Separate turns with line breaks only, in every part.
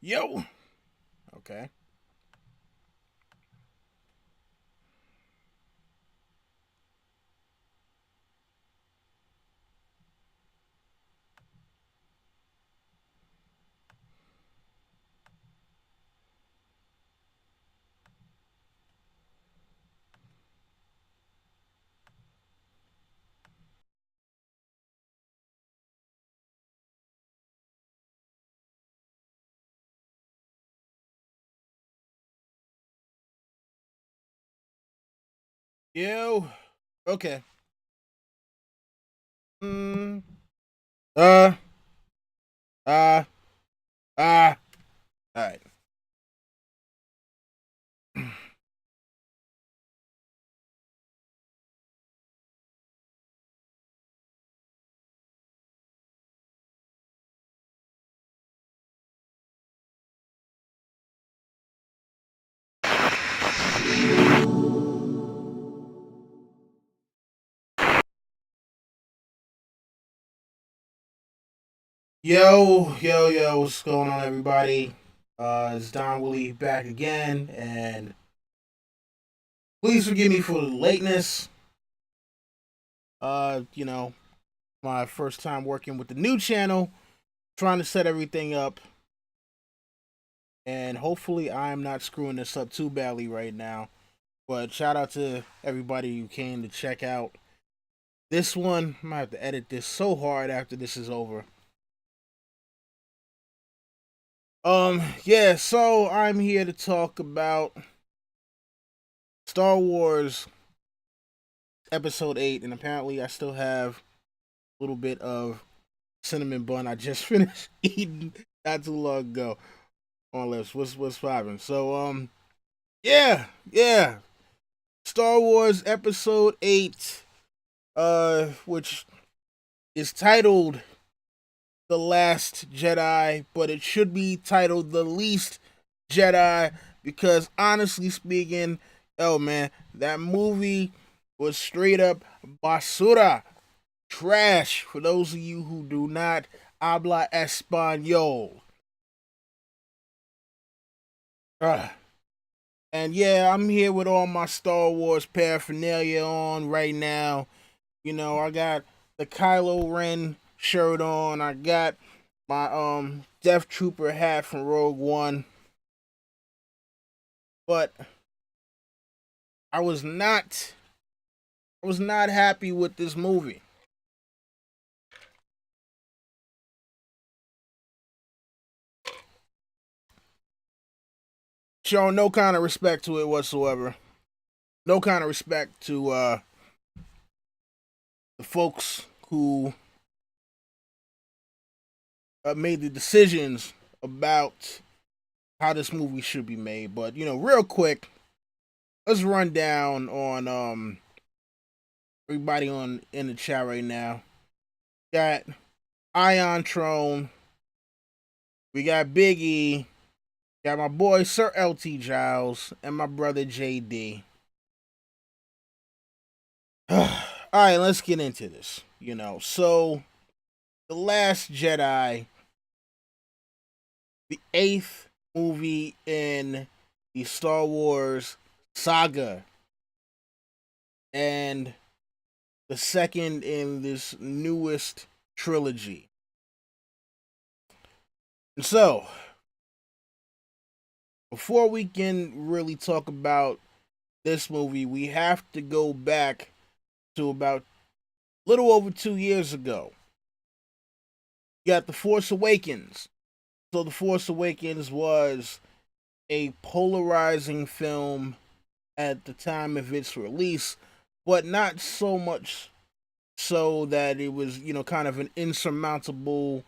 Yo. Okay. Yo. Okay. Mm. Uh. Uh. All right. Yo. What's going on, everybody? It's Don Willie back again, and please forgive me for the lateness. You know, my first time working with the new channel, trying to set everything up, and hopefully, I'm not screwing this up too badly right now. But shout out to everybody who came to check out this one. I'm gonna have to edit this so hard after this is over. Yeah, so I'm here to talk about Star Wars Episode 8, and apparently I still have a little bit of cinnamon bun I just finished eating not too long ago on lips. What's poppin'? So yeah. Star Wars Episode 8, which is titled The Last Jedi, but it should be titled The Least Jedi because honestly speaking, oh man, that movie was straight up basura, trash. For those of you who do not habla español, uh, and yeah, I'm here with all my Star Wars paraphernalia on right now. You know, I got the Kylo Ren shirt on. I got my Death Trooper hat from Rogue One. But I was not happy with this movie. Showing no kind of respect to it whatsoever. No kind of respect to the folks who made the decisions about how this movie should be made. But real quick, let's run down on everybody on in the chat right now. Got Ion Trone, we got Big E, got my boy Sir LT Giles, and my brother JD. All right, let's get into this. So The Last Jedi, the eighth movie in the Star Wars saga, and the second in this newest trilogy. And so, before we can really talk about this movie, we have to go back to about a little over 2 years ago. You got The Force Awakens. So, The Force Awakens was a polarizing film at the time of its release, but not so much so that it was, kind of an insurmountable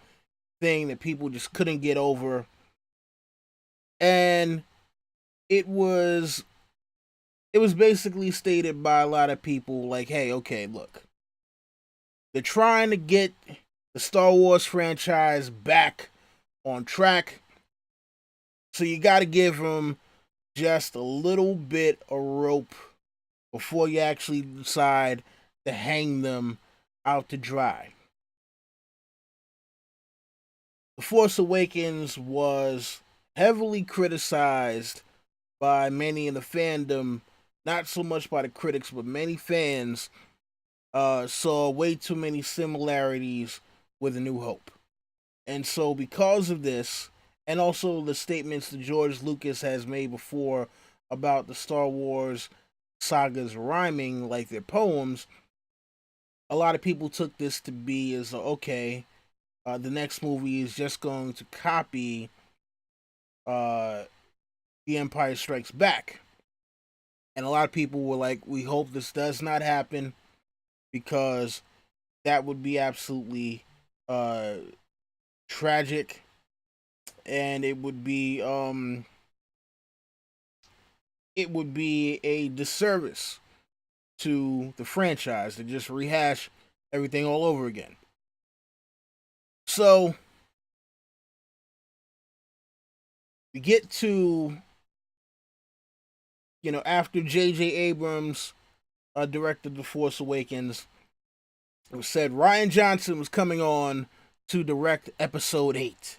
thing that people just couldn't get over. And it was it was basically stated by a lot of people like, hey, okay, look. They're trying to get the Star Wars franchise back on track. So you got to give them just a little bit of rope before you actually decide to hang them out to dry. The Force Awakens was heavily criticized by many in the fandom, not so much by the critics, but many fans saw way too many similarities with A New Hope. And so, because of this, and also the statements that George Lucas has made before about the Star Wars sagas rhyming like their poems, a lot of people took this to be as okay, the next movie is just going to copy uh, The Empire Strikes Back. And a lot of people were like, we hope this does not happen because that would be absolutely uh, tragic, and it would be a disservice to the franchise to just rehash everything all over again. So we get to, after J.J. Abrams directed The Force Awakens, it was said Rian Johnson was coming on to direct Episode 8.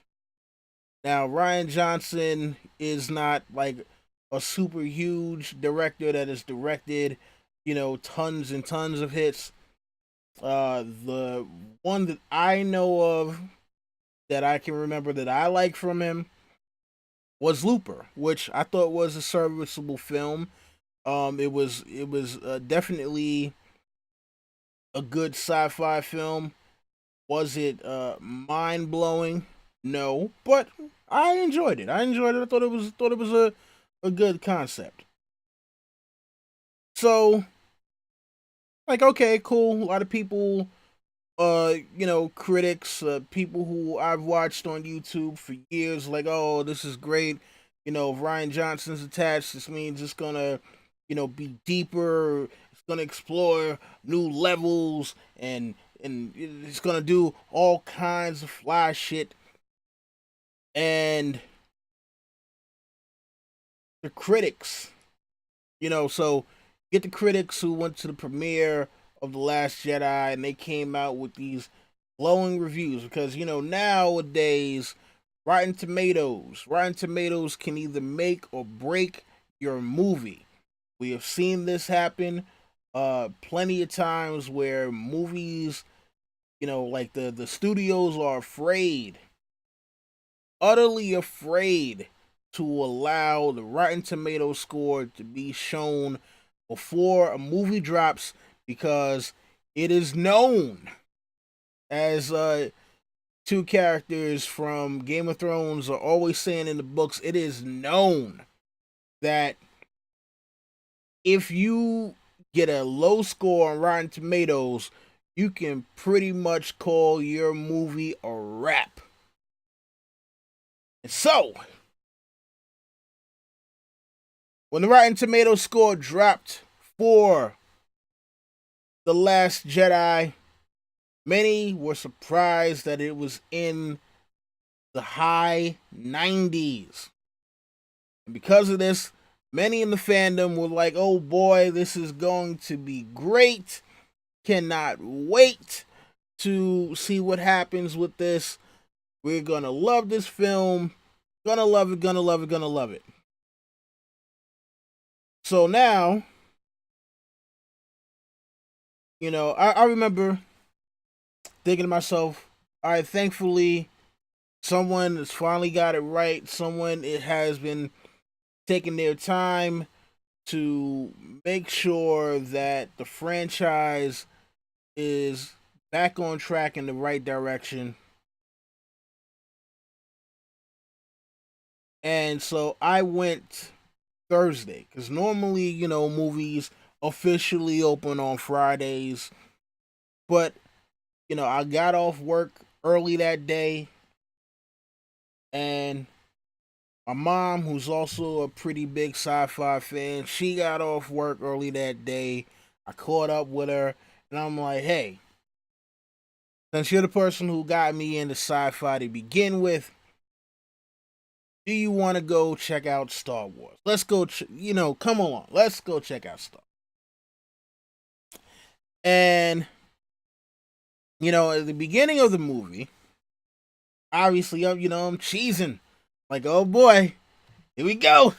Now, Rian Johnson is not like a super huge director that has directed, tons and tons of hits. The one that I know of that I can remember that I like from him was Looper, which I thought was a serviceable film. It was definitely a good sci-fi film. Was it mind blowing? No, but I enjoyed it. I thought it was a good concept. So, like, okay, cool. A lot of people, critics, people who I've watched on YouTube for years, like, oh, this is great. If Rian Johnson's attached, this means it's gonna, be deeper. It's gonna explore new levels, and it's gonna do all kinds of fly shit. And the critics, so get the critics who went to the premiere of The Last Jedi and they came out with these glowing reviews because, nowadays, Rotten Tomatoes can either make or break your movie. We have seen this happen plenty of times where movies, like the studios are afraid, utterly afraid to allow the Rotten Tomato score to be shown before a movie drops because it is known, as two characters from Game of Thrones are always saying in the books, it is known that if you get a low score on Rotten Tomatoes, you can pretty much call your movie a wrap. And so, when the Rotten Tomatoes score dropped for The Last Jedi, many were surprised that it was in the high 90s. And because of this, many in the fandom were like, oh boy, this is going to be great. Cannot wait to see what happens with this. We're gonna love this film. Gonna love it, gonna love it, gonna love it. So now, I remember thinking to myself, all right, thankfully, someone has finally got it right. Someone it has been taking their time to make sure that the franchise is back on track in the right direction. And so I went Thursday because normally, movies officially open on Fridays. But, I got off work early that day, and my mom, who's also a pretty big sci-fi fan, she got off work early that day. I caught up with her, and I'm like, hey, since you're the person who got me into sci-fi to begin with, do you want to go check out Star Wars? Let's go, come along. Let's go check out Star Wars. And, at the beginning of the movie, Obviously, I'm cheesing. Like, oh boy, here we go.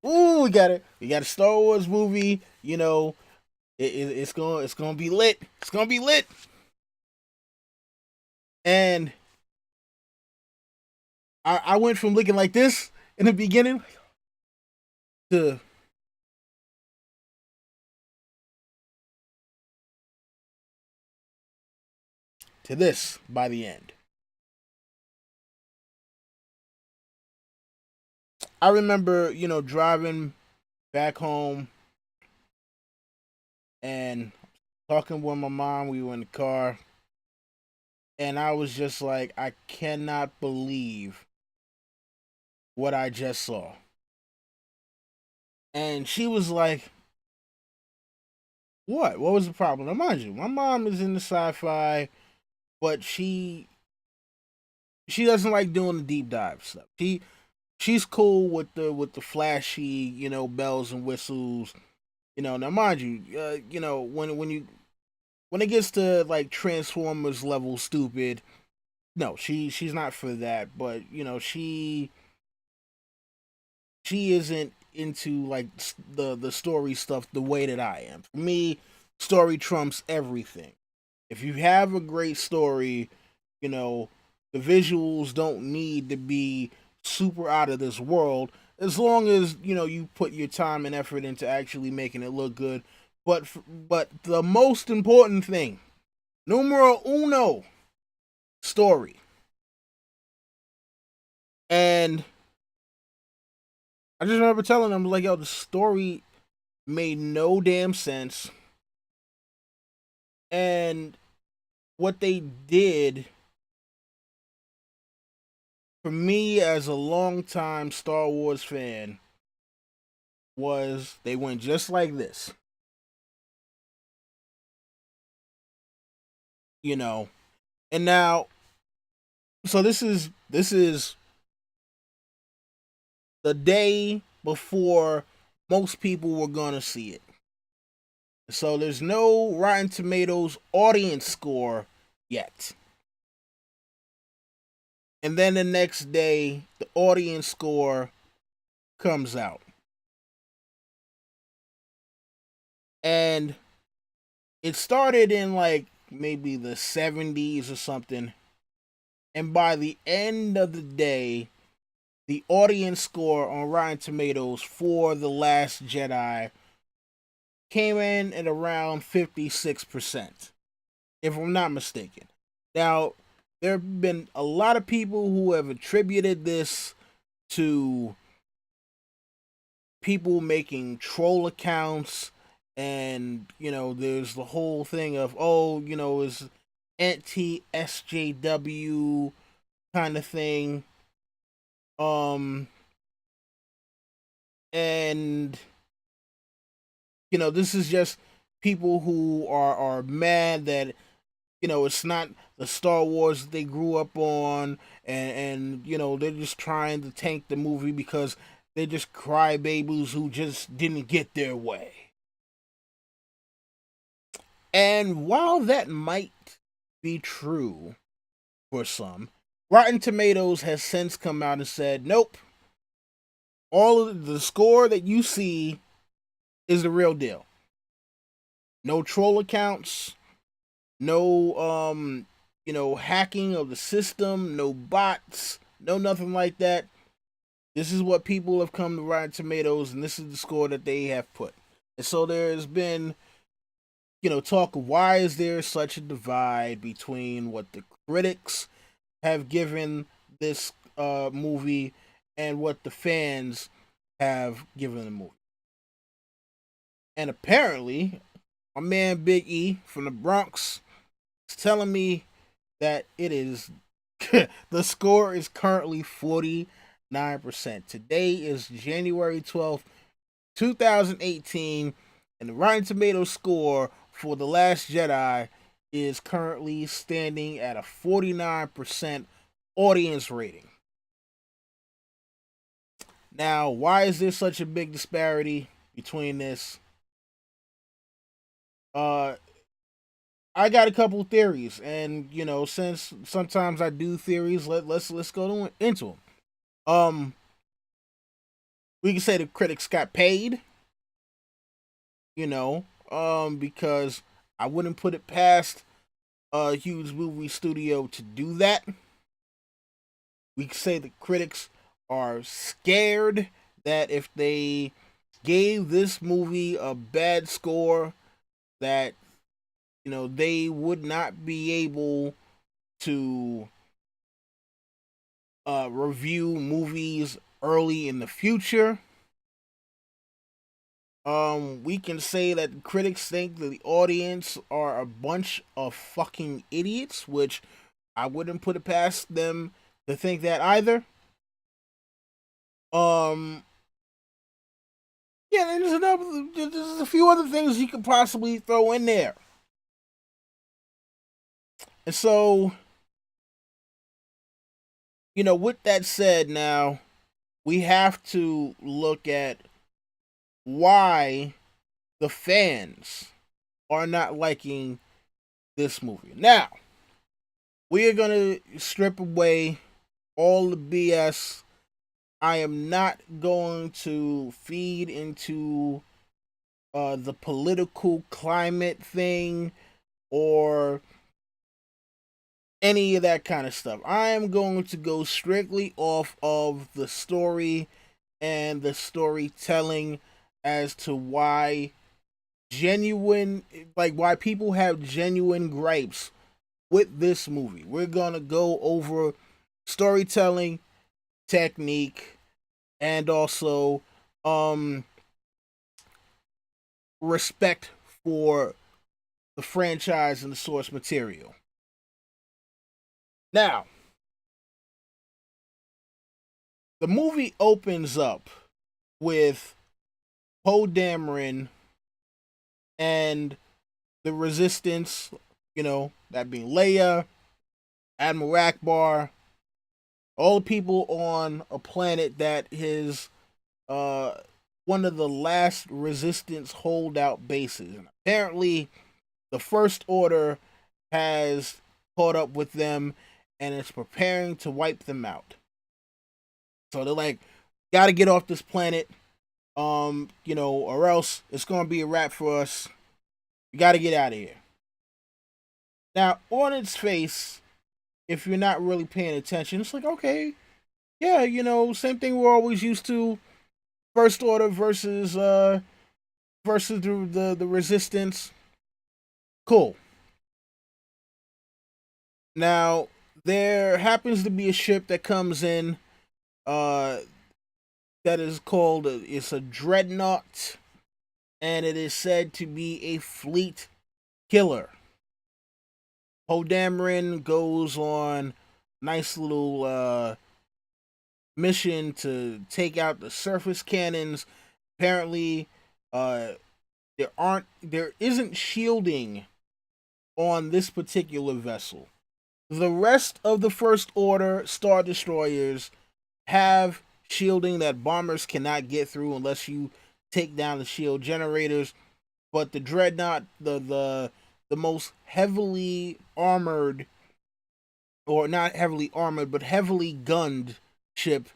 Ooh, we got a Star Wars movie. It's gonna be lit. It's gonna be lit. And I went from looking like this in the beginning to this by the end. I remember, driving back home and talking with my mom. We were in the car, and I was just like, I cannot believe what I just saw. And she was like, "What? What was the problem?" Now, mind you, my mom is into sci-fi, but she doesn't like doing the deep dive stuff. She's cool with the flashy, bells and whistles. Now mind you, when it gets to like Transformers level stupid, no, she's not for that. But she isn't into like the story stuff the way that I am. For me, story trumps everything. If you have a great story, you know, the visuals don't need to be super out of this world as long as, you put your time and effort into actually making it look good. But the most important thing, numero uno, story. And I just remember telling them like, yo, the story made no damn sense. And what they did for me as a longtime Star Wars fan was they went just like this, you know. And now, so this is the day before most people were gonna see it. So there's no Rotten Tomatoes audience score yet. And then the next day, the audience score comes out. And it started in like maybe the 70s or something. And by the end of the day, the audience score on Rotten Tomatoes for The Last Jedi came in at around 56%, if I'm not mistaken. Now, there have been a lot of people who have attributed this to people making troll accounts, and there's the whole thing of, oh, is anti SJW kind of thing. And this is just people who are mad that it's not the Star Wars that they grew up on, and they're just trying to tank the movie because they're just crybabies who just didn't get their way. And while that might be true for some, Rotten Tomatoes has since come out and said, nope, all of the score that you see is the real deal. No troll accounts, no hacking of the system, no bots, no nothing like that. This is what people have come to Rotten Tomatoes, and this is the score that they have put. And so there's been talk of why is there such a divide between what the critics have given this movie and what the fans have given the movie. And apparently, my man Big E from the Bronx is telling me that it is the score is currently 49%. Today is January 12th, 2018, and the Rotten Tomatoes score for The Last Jedi is currently standing at a 49% audience rating. Now, why is there such a big disparity between this? Uh I got a couple theories, and since sometimes I do theories, let's go into them. Um, we can say the critics got paid, because I wouldn't put it past a huge movie studio to do that. We can say the critics are scared that if they gave this movie a bad score, that they would not be able to review movies early in the future. We can say that critics think that the audience are a bunch of fucking idiots, which I wouldn't put it past them to think that either. Um, yeah, there's a few other things you could possibly throw in there, and so with that said, now we have to look at why the fans are not liking this movie. Now, we are going to strip away all the BS. I am not going to feed into the political climate thing or any of that kind of stuff. I am going to go strictly off of the story and the storytelling as to why people have genuine gripes with this movie. We're gonna go over storytelling, technique, and also respect for the franchise and the source material. Now, the movie opens up with Poe Dameron and the Resistance, that being Leia, Admiral Akbar, all the people on a planet that is one of the last Resistance holdout bases. And apparently, the First Order has caught up with them and is preparing to wipe them out. So they're like, gotta get off this planet, or else it's gonna be a wrap for us. We gotta get out of here. Now, on its face, if you're not really paying attention, it's like, okay, yeah, same thing we're always used to. First Order versus the Resistance. Cool. Now, there happens to be a ship that comes in uh that is called it's a dreadnought, and it is said to be a fleet killer. Poe Dameron goes on nice little mission to take out the surface cannons. Apparently, uh, there isn't shielding on this particular vessel. The rest of the First Order Star Destroyers have shielding that bombers cannot get through unless you take down the shield generators. But the Dreadnought, the most heavily armored, or not heavily armored, but heavily gunned ship,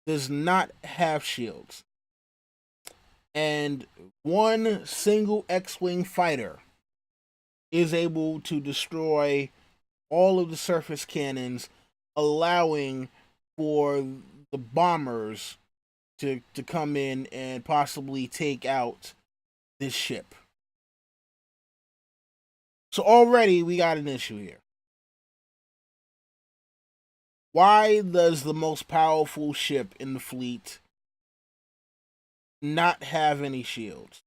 does not have shields. And one single X-Wing fighter is able to destroy all of the surface cannons, allowing for the bombers to come in and possibly take out this ship. So already we got an issue here. Why does the most powerful ship in the fleet not have any shields?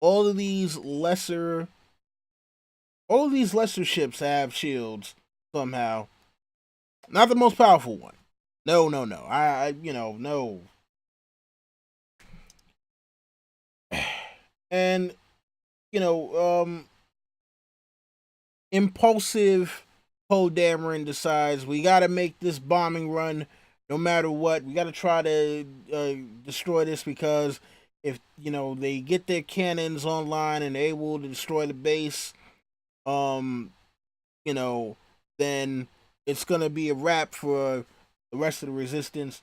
All of these lesser ships have shields somehow. Not the most powerful one. No. No. And impulsive Poe Dameron decides we got to make this bombing run no matter what. We got to try to destroy this because if they get their cannons online and they're able to destroy the base, um, you know, then it's gonna be a wrap for the rest of the resistance.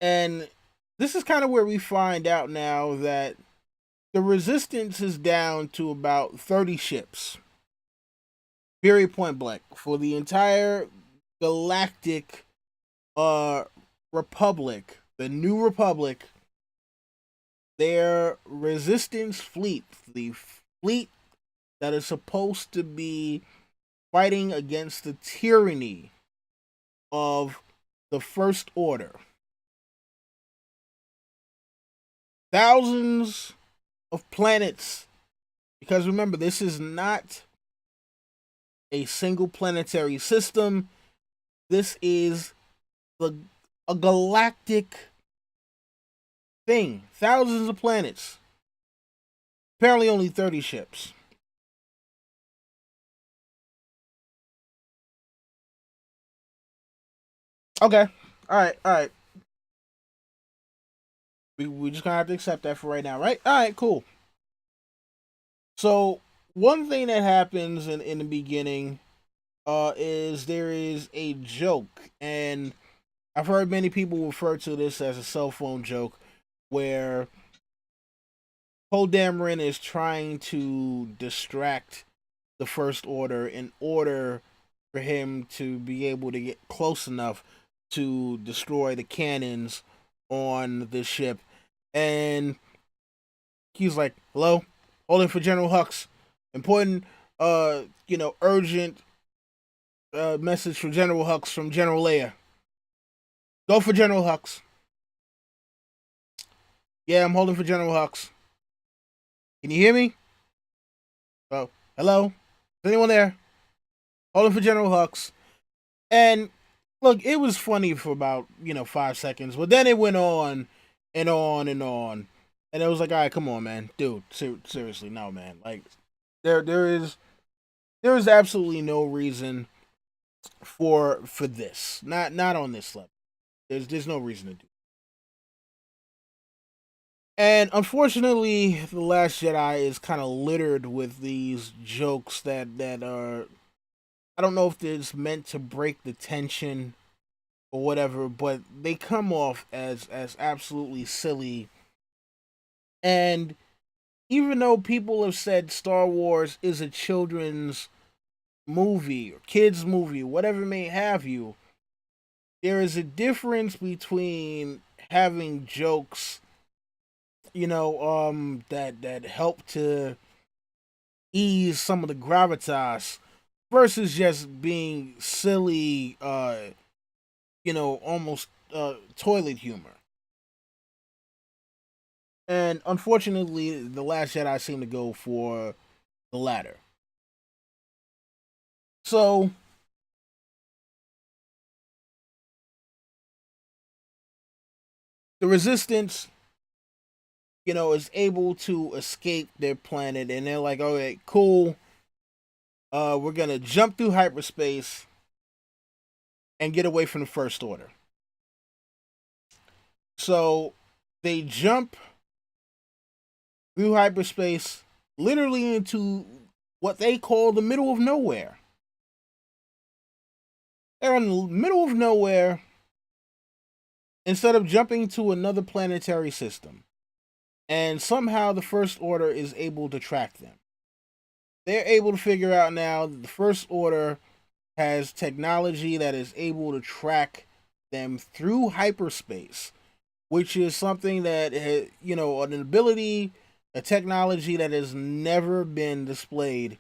And this is kind of where we find out now that the resistance is down to about 30 ships. Period, point blank. For the entire galactic uh republic, the new republic, their resistance fleet, the fleet that is supposed to be fighting against the tyranny of the First Order. Thousands of planets. Because remember, this is not a single planetary system. This is a galactic thing. Thousands of planets. Apparently only 30 ships. Okay. Alright. We just gonna have to accept that for right now, right? Alright, cool. So one thing that happens in the beginning is there is a joke, and I've heard many people refer to this as a cell phone joke, where Poe Dameron is trying to distract the First Order in order for him to be able to get close enough to destroy the cannons on the ship. And he's like, "Hello, holding for General Hux. Important, urgent message for General Hux from General Leia. Go for General Hux." "Yeah, I'm holding for General Hux. Can you hear me? Oh, hello? Is anyone there? Holding for General Hux." And look, it was funny for about 5 seconds, but then it went on and on and on, and it was like, all right, come on, man, dude, seriously, no, man, like there is absolutely no reason for this, not on this level. There's no reason to do. And unfortunately, The Last Jedi is kind of littered with these jokes that are, I don't know if it's meant to break the tension or whatever, but they come off as absolutely silly. And even though people have said Star Wars is a children's movie or kids movie, whatever may have you, there is a difference between having jokes, that help to ease some of the gravitas versus just being silly, almost toilet humor. And unfortunately, The Last Jedi seemed to go for the latter. So the Resistance, is able to escape their planet, and they're like, "Okay, cool. We're gonna jump through hyperspace and get away from the First Order." So they jump through hyperspace, literally into what they call the middle of nowhere. They're in the middle of nowhere instead of jumping to another planetary system. And somehow the First Order is able to track them. They're able to figure out now that the First Order has technology that is able to track them through hyperspace, which is something that, an ability, a technology that has never been displayed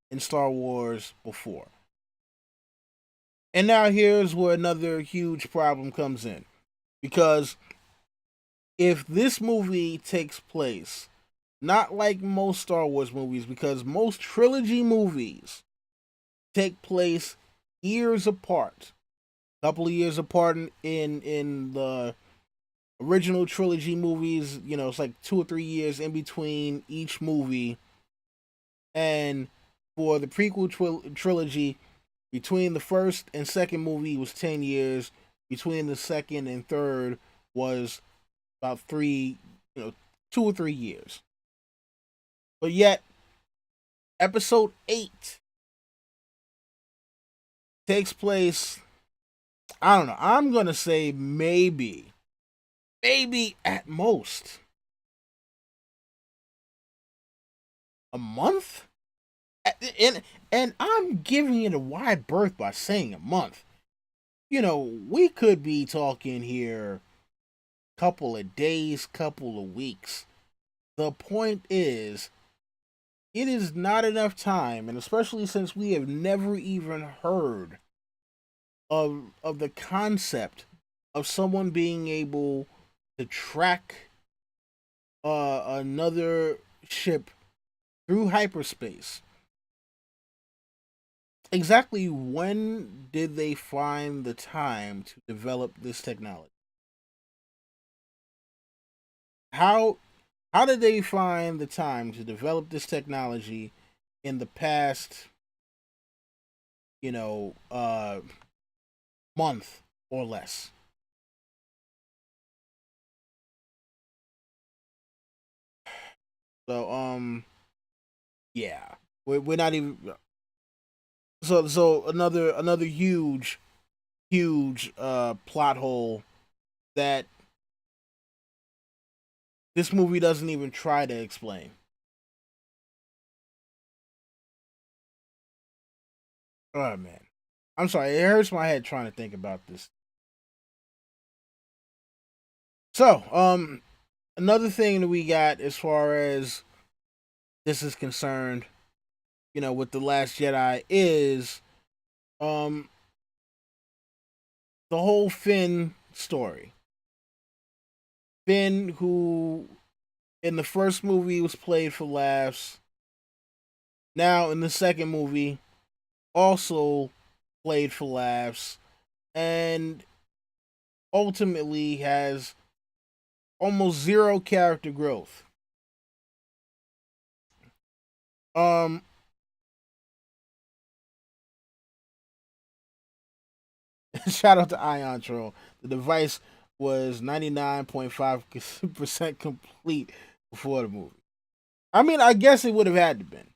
in Star Wars before. And now here's where another huge problem comes in. Because if this movie takes place, not like most Star Wars movies, because most trilogy movies take place years apart, a couple of years apart in the original trilogy movies, it's like 2 or 3 years in between each movie. And for the prequel trilogy, between the first and second movie was 10 years. Between the second and third was about 2 or 3 years. But yet, episode 8 takes place, I don't know, I'm gonna say maybe at most a month. And I'm giving it a wide berth by saying a month. We could be talking here couple of days, couple of weeks. The point is, it is not enough time, and especially since we have never even heard of the concept of someone being able to track another ship through hyperspace. Exactly when did they find the time to develop this technology? How how did they find the time to develop this technology in the past, you know, uh month or less? So yeah. We're not even so another huge plot hole that this movie doesn't even try to explain. Oh man. I'm sorry, it hurts my head trying to think about this. So, another thing that we got as far as this is concerned, with the Last Jedi is um the whole Finn story. Finn, who in the first movie was played for laughs, now in the second movie also played for laughs, and ultimately has almost zero character growth. Um, Shout out to Ion Troll. The device was 99.5% complete before the movie. I mean, I guess it would have had to been.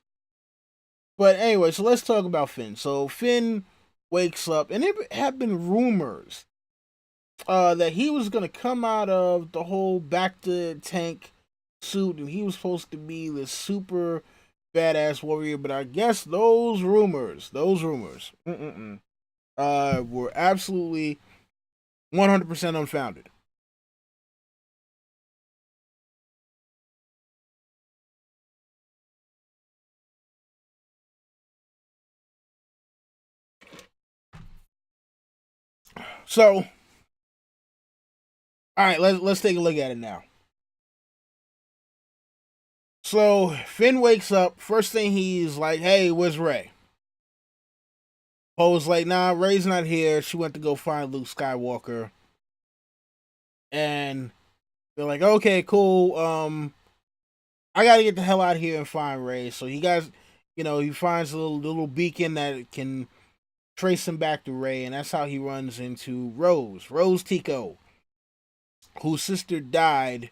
But anyway, so let's talk about Finn. So Finn wakes up, and there have been rumors that he was going to come out of the whole back to tank suit, and he was supposed to be the super badass warrior. But I guess those rumors, were absolutely 100% unfounded. So, all right, let's take a look at it now. So Finn wakes up. First thing he's like, "Hey, where's Ray?" Poe's like, "Nah, Ray's not here. She went to go find Luke Skywalker." And they're like, "Okay, cool. I gotta get the hell out of here and find Ray." So he finds a little beacon that can trace him back to Ray, and that's how he runs into Rose Tico, whose sister died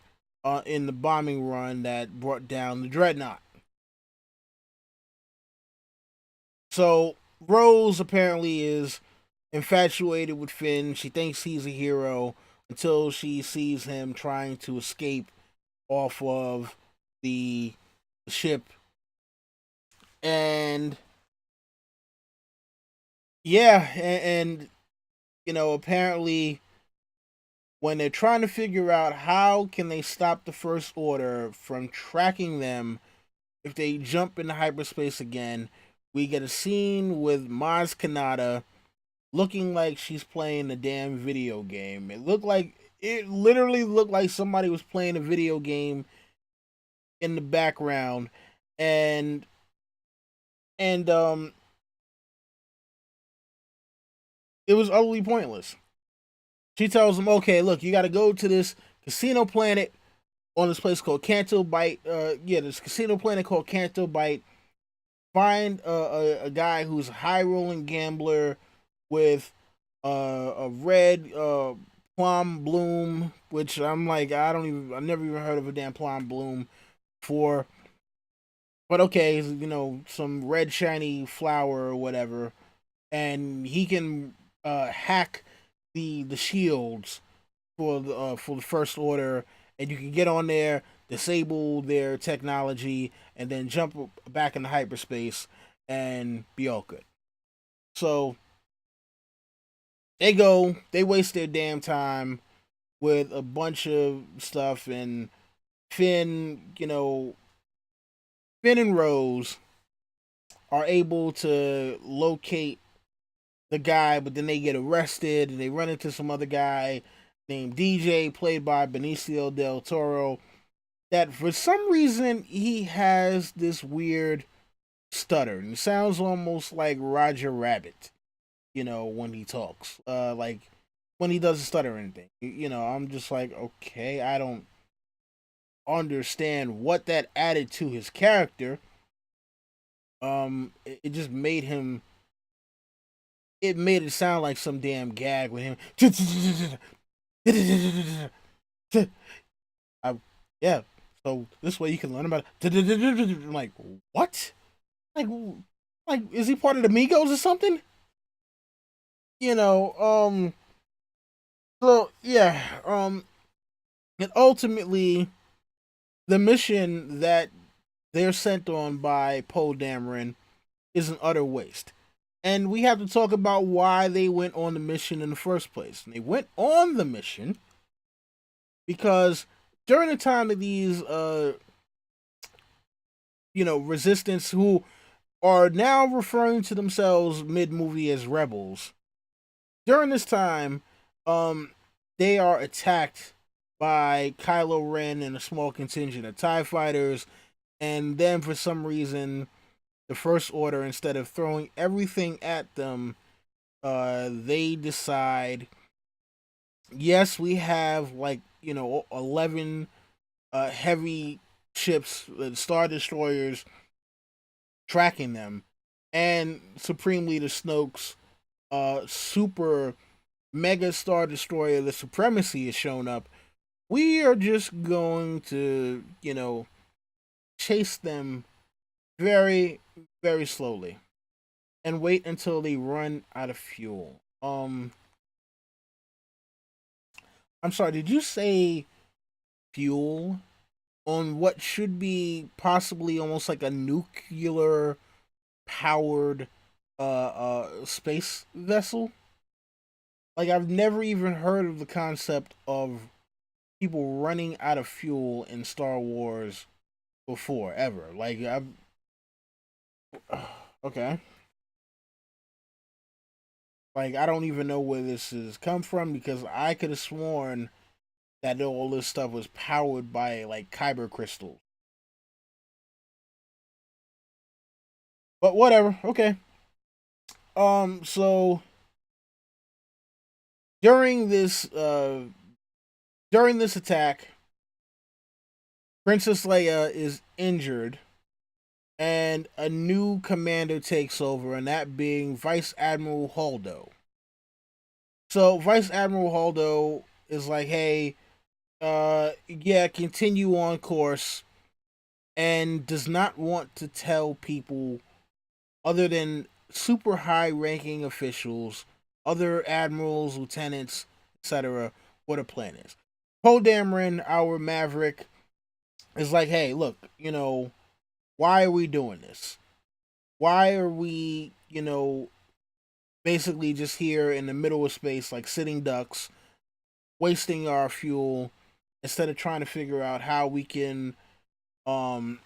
in the bombing run that brought down the dreadnought. So Rose apparently is infatuated with Finn. She thinks he's a hero until she sees him trying to escape off of the ship. And yeah, and apparently when they're trying to figure out how can they stop the First Order from tracking them if they jump into hyperspace again, we get a scene with Maz Kanata looking like she's playing a damn video game. It literally looked like somebody was playing a video game in the background, and and it was utterly pointless. She tells him, "Okay, look, you got to go to this casino planet on this place called Canto Bite. This casino planet called Canto Bite. Find a guy who's a high rolling gambler with a red Plum Bloom, which I'm like, I never even heard of a damn Plum Bloom for. But okay, some red shiny flower or whatever, and he can hack the shields for the First Order, and you can get on there, disable their technology, and then jump back into hyperspace and be all good. So they waste their damn time with a bunch of stuff, and Finn, Finn and Rose are able to locate the guy, but then they get arrested and they run into some other guy named DJ, played by Benicio del Toro, that for some reason he has this weird stutter and it sounds almost like Roger Rabbit, when he talks. Like when he doesn't stutter or anything. I'm just like, okay, I don't understand what that added to his character. It just made him. It made it sound like some damn gag with him. I, yeah. So this way you can learn about it. I'm like, what? Like, is he part of the Migos or something? You know. So yeah. And ultimately, the mission that they're sent on by Poe Dameron is an utter waste. And we have to talk about why they went on the mission in the first place. And they went on the mission because during the time of these resistance, who are now referring to themselves mid-movie as rebels, during this time, um they are attacked by Kylo Ren and a small contingent of TIE fighters, and then for some reason the First Order, instead of throwing everything at them, they decide, yes, we have 11 heavy ships, Star Destroyers, tracking them, and Supreme Leader Snoke's super mega Star Destroyer, the Supremacy, has shown up. We are just going to, chase them very, very slowly and wait until they run out of fuel. I'm sorry, did you say fuel on what should be possibly almost like a nuclear powered space vessel? Like, I've never even heard of the concept of people running out of fuel in Star Wars before, ever. Like, I've okay. Like, I don't even know where this has come from, because I could have sworn that all this stuff was powered by like kyber crystals. But whatever. Okay. So during this uh during this attack, Princess Leia is injured and a new commander takes over, and that being Vice Admiral Holdo. So Vice Admiral Holdo is like, hey, yeah, continue on course, and does not want to tell people other than super high ranking officials, other admirals, lieutenants, etc., what a plan is. Poe Dameron, our Maverick, is like, hey, look, why are we doing this? Why are we, basically just here in the middle of space, like sitting ducks, wasting our fuel, instead of trying to figure out um,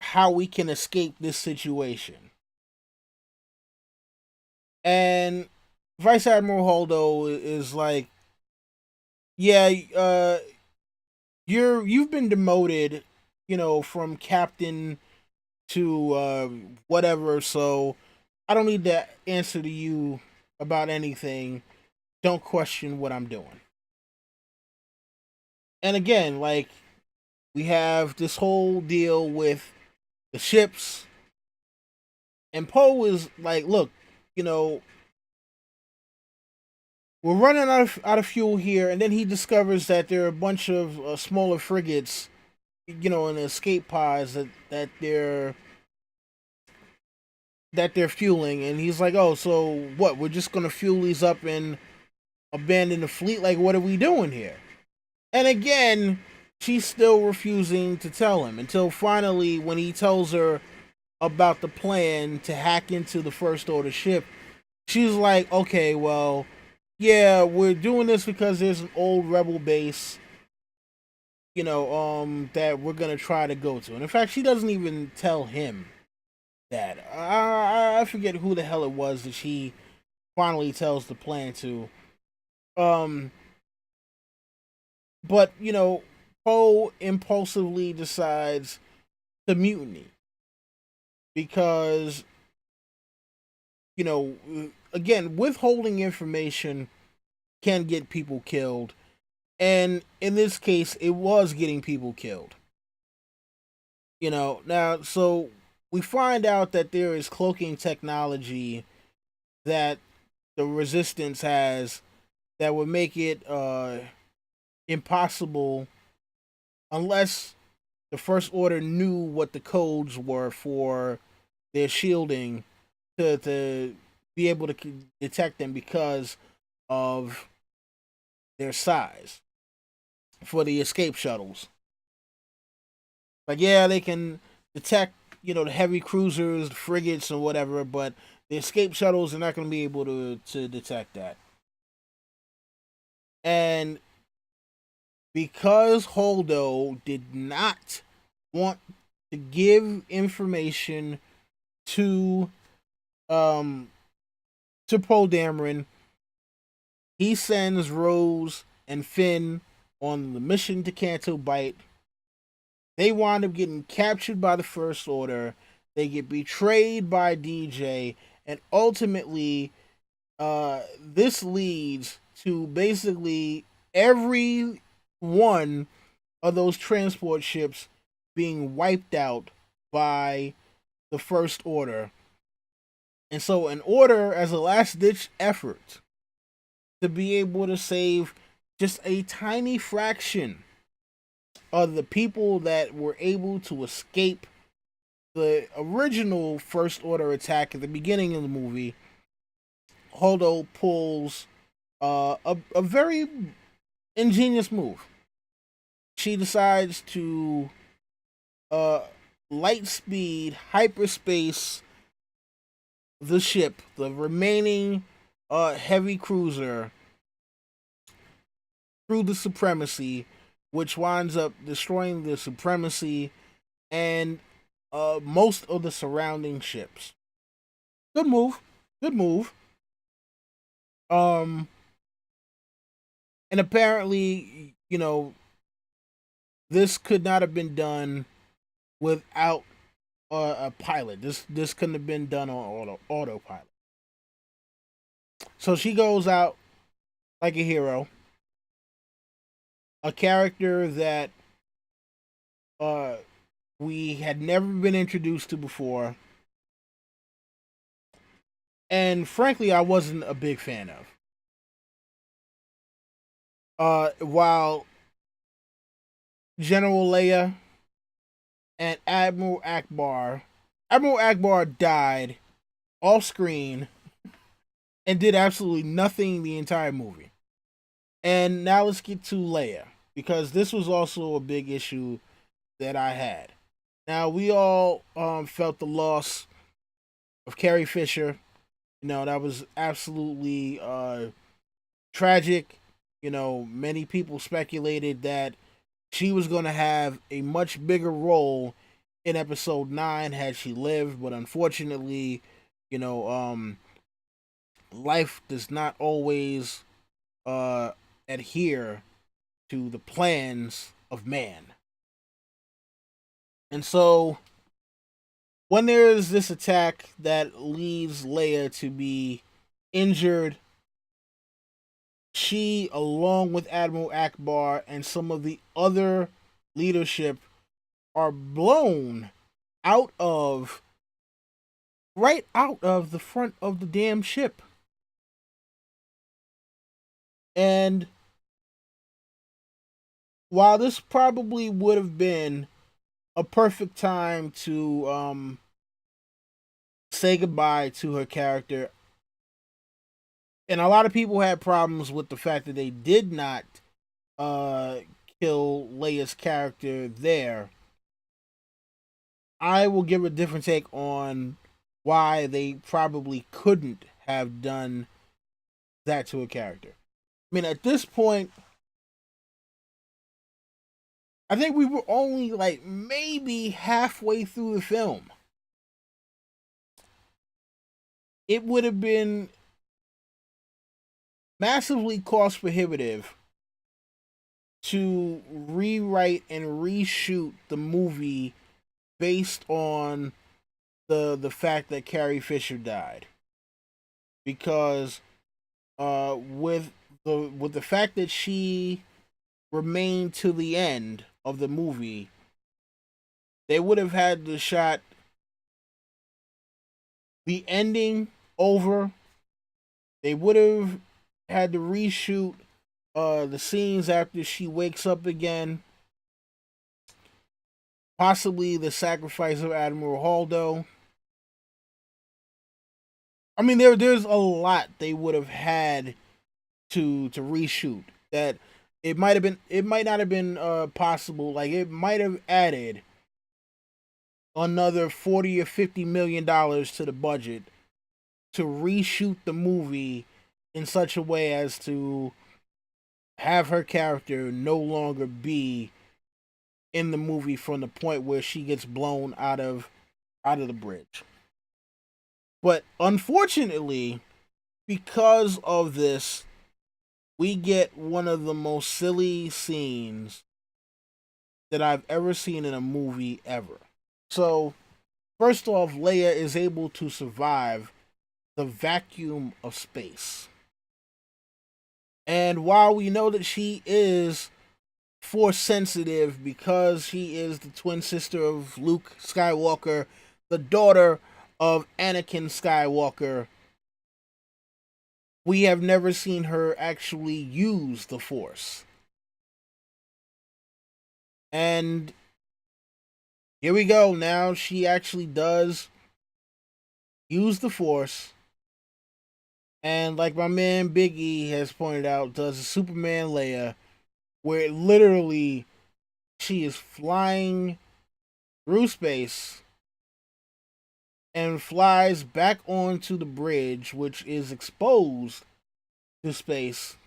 how we can escape this situation? And Vice Admiral Holdo is like, yeah, you've been demoted, from captain to whatever. So I don't need to answer to you about anything. Don't question what I'm doing. And again, like, we have this whole deal with the ships, and Poe is like, look, you know, we're running out of fuel here, and then he discovers that there are a bunch of smaller frigates, in the escape pods that they're fueling, and he's like, "Oh, so what? We're just gonna fuel these up and abandon the fleet? Like, what are we doing here?" And again, she's still refusing to tell him until finally, when he tells her about the plan to hack into the First Order ship, she's like, "Okay, well, yeah, we're doing this because there's an old rebel base, that we're gonna try to go to." And in fact, she doesn't even tell him that. I forget who the hell it was that she finally tells the plan to. Um, but Poe impulsively decides to mutiny because again, withholding information can get people killed, and in this case, it was getting people killed. Now, so we find out that there is cloaking technology that the resistance has that would make it impossible unless the First Order knew what the codes were for their shielding to be able to detect them because of their size for the escape shuttles. Like, yeah, they can detect, the heavy cruisers, the frigates, and whatever, but the escape shuttles are not going to be able to detect that. And because Holdo did not want to give information to um to Poe Dameron, he sends Rose and Finn on the mission to Canto Bight. They wind up getting captured by the First Order. They get betrayed by DJ, and ultimately, this leads to basically every one of those transport ships being wiped out by the First Order. And so, in order, as a last ditch effort, to be able to save just a tiny fraction of the people that were able to escape the original First Order attack at the beginning of the movie, Holdo pulls a very ingenious move. She decides to uh, light speed hyperspace the ship, the remaining heavy cruiser, through the Supremacy, which winds up destroying the Supremacy and most of the surrounding ships. Good move. Good move. Um, and apparently, this could not have been done without a pilot. This couldn't have been done on autopilot. So she goes out like a hero, a character that uh we had never been introduced to before, and frankly, I wasn't a big fan of. While General Leia and Admiral Akbar died off screen and did absolutely nothing the entire movie. And now let's get to Leia, because this was also a big issue that I had. Now, we all felt the loss of Carrie Fisher. That was absolutely tragic. Many people speculated that she was going to have a much bigger role in episode 9 had she lived, but unfortunately, you know, um, life does not always uh, adhere to the plans of man. And so, when there is this attack that leaves Leia to be injured, she, along with Admiral Akbar and some of the other leadership, are blown out of right out of the front of the damn ship. And while this probably would have been a perfect time to say goodbye to her character, and a lot of people had problems with the fact that they did not uh, kill Leia's character there, I will give a different take on why they probably couldn't have done that to a character. I mean, at this point, I think we were only like maybe halfway through the film. It would have been massively cost prohibitive to rewrite and reshoot the movie based on the fact that Carrie Fisher died, because with the fact that she remained to the end of the movie, they would have had to shot the ending over. They would have had to reshoot the scenes after she wakes up again, possibly the sacrifice of Admiral Holdo. I mean, there's a lot they would have had to reshoot. That it might not have been possible. Like, it might have added another 40 or $50 million to the budget to reshoot the movie in such a way as to have her character no longer be in the movie from the point where she gets blown out of the bridge. But unfortunately, because of this, we get one of the most silly scenes that I've ever seen in a movie ever. So, first off, Leia is able to survive the vacuum of space. And while we know that she is force sensitive because she is the twin sister of Luke Skywalker, the daughter of Anakin Skywalker, we have never seen her actually use the force. And here we go. Now she actually does use the force. And like my man Big E has pointed out, does a Superman Leia, where literally she is flying through space and flies back onto the bridge, which is exposed to space.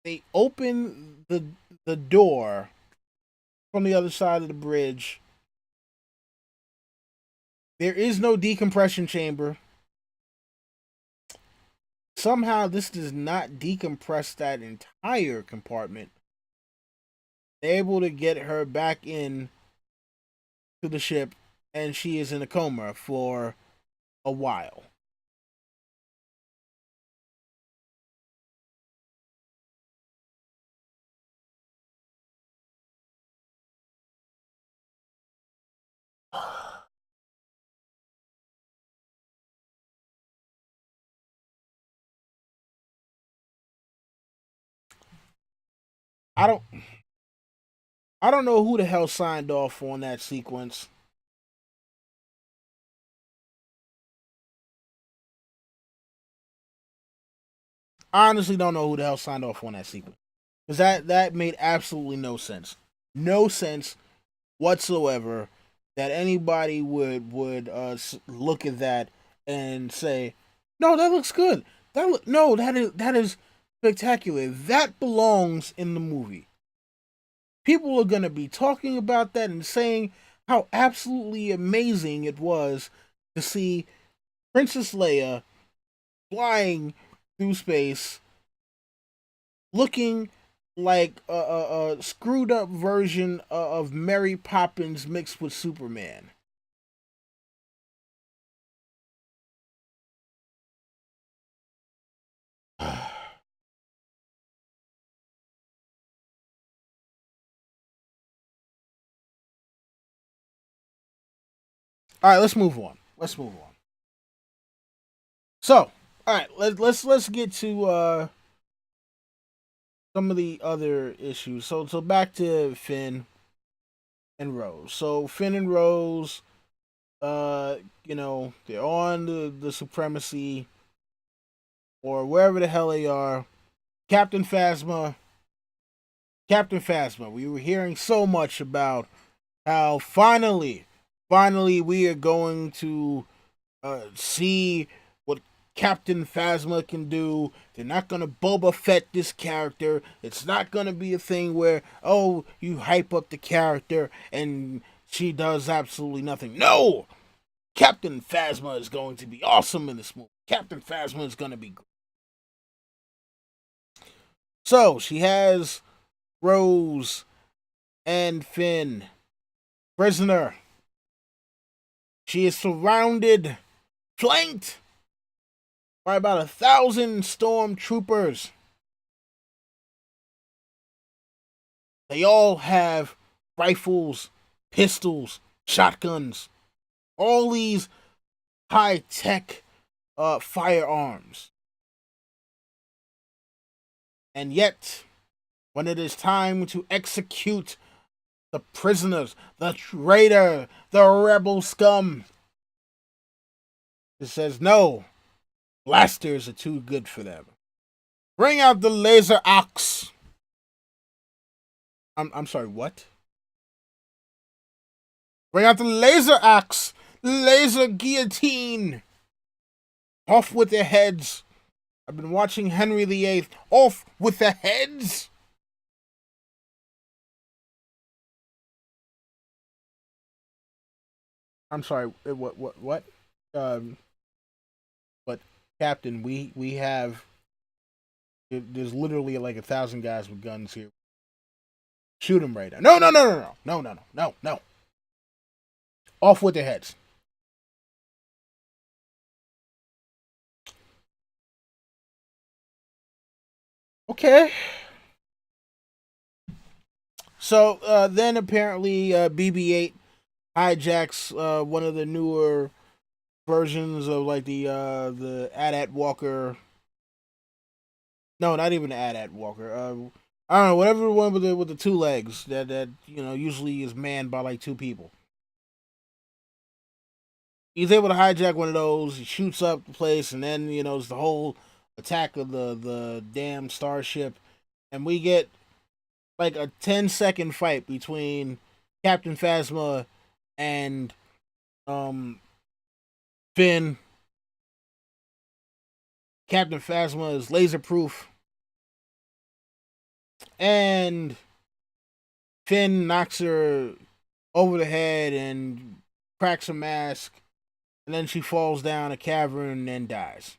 They open the door from the other side of the bridge. There is no decompression chamber. Somehow this does not decompress that entire compartment. They're able to get her back in to the ship, and she is in a coma for a while. I don't I don't know who the hell signed off on that sequence. I honestly don't know who the hell signed off on that sequence. Because that made absolutely no sense. No sense whatsoever that anybody would look at that and say, "No, that looks good. No, that is spectacular. That belongs in the movie." People are going to be talking about that and saying how absolutely amazing it was to see Princess Leia flying through space, looking like a screwed up version of Mary Poppins mixed with Superman. All right, let's move on. Let's move on. So, All right, let's get to some of the other issues. So back to Finn and Rose. So Finn and Rose, they're on the supremacy or wherever the hell they are. Captain Phasma, Captain Phasma. We were hearing so much about how finally, we are going to see what Captain Phasma can do. They're not gonna Boba Fett this character. It's not gonna be a thing where, oh, you hype up the character and she does absolutely nothing. No, Captain Phasma is going to be awesome in this movie. Captain Phasma is gonna be great. So she has Rose and Finn prisoner. She is surrounded, flanked by about 1,000 stormtroopers. They all have rifles, pistols, shotguns, all these high tech firearms. And yet, when it is time to execute the prisoners, the traitor, the rebel scum, it says no, blasters are too good for them. Bring out the laser axe. I'm sorry, what? Bring out the laser axe, laser guillotine. Off with their heads. I've been watching Henry VIII. Off with the heads. I'm sorry. What? Um, but Captain, we have. There's literally like 1,000 guys with guns here. Shoot them right now. No. Off with their heads. Okay. So then apparently BB-8 hijacks one of the newer versions of like the AT-AT Walker. No, not even the AT-AT Walker. I don't know, whatever one with the two legs that usually is manned by like two people. He's able to hijack one of those. He shoots up the place, and then it's the whole attack of the damn starship, and we get like a 10-second fight between Captain Phasma and um Finn. Captain Phasma is laser proof, and Finn knocks her over the head and cracks her mask, and then she falls down a cavern and dies.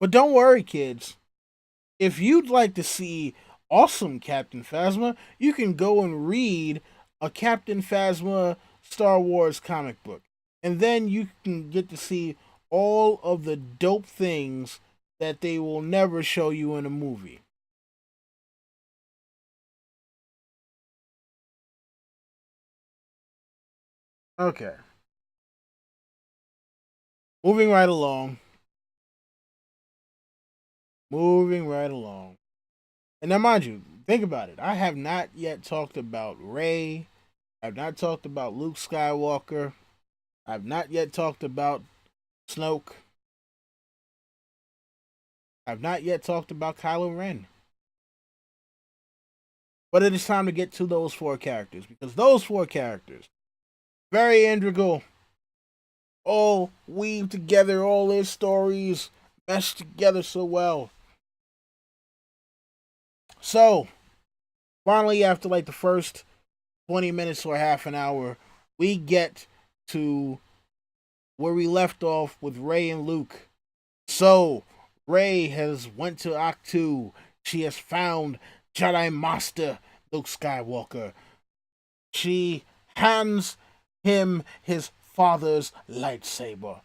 But don't worry, kids. If you'd like to see awesome Captain Phasma, you can go and read a Captain Phasma Star Wars comic book. And then you can get to see all of the dope things that they will never show you in a movie. Okay. Moving right along. Moving right along. And now, mind you, think about it. I have not yet talked about Rey. I've not talked about Luke Skywalker. I've not yet talked about Snoke. I've not yet talked about Kylo Ren. But it is time to get to those four characters because those four characters, very integral, all weave together, all their stories mesh together so well. So, finally, after like the first 20 minutes or half an hour, we get to where we left off with Rey and Luke. So, Rey has went to Ahch-To. She has found Jedi Master Luke Skywalker. She hands him his father's lightsaber.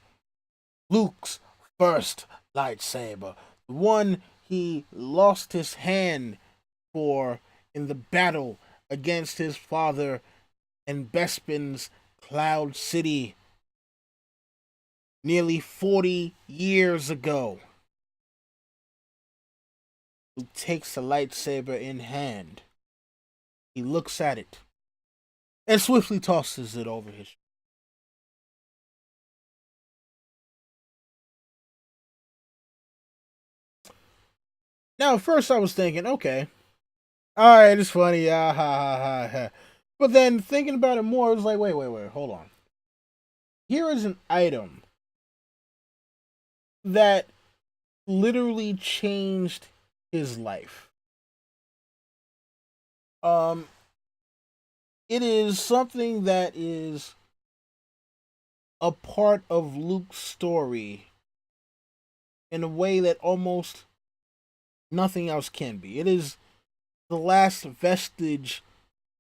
Luke's first lightsaber. The one he lost his hand for in the battle against his father and Bespin's Cloud City nearly 40 years ago. Luke takes the lightsaber in hand. He looks at it and swiftly tosses it over his shoulder. Now, at first I was thinking, okay, all right, it's funny, ha ha ha ha. But then thinking about it more, I was like, wait, hold on. Here is an item that literally changed his life. Um, it is something that is a part of Luke's story in a way that almost nothing else can be. It is the last vestige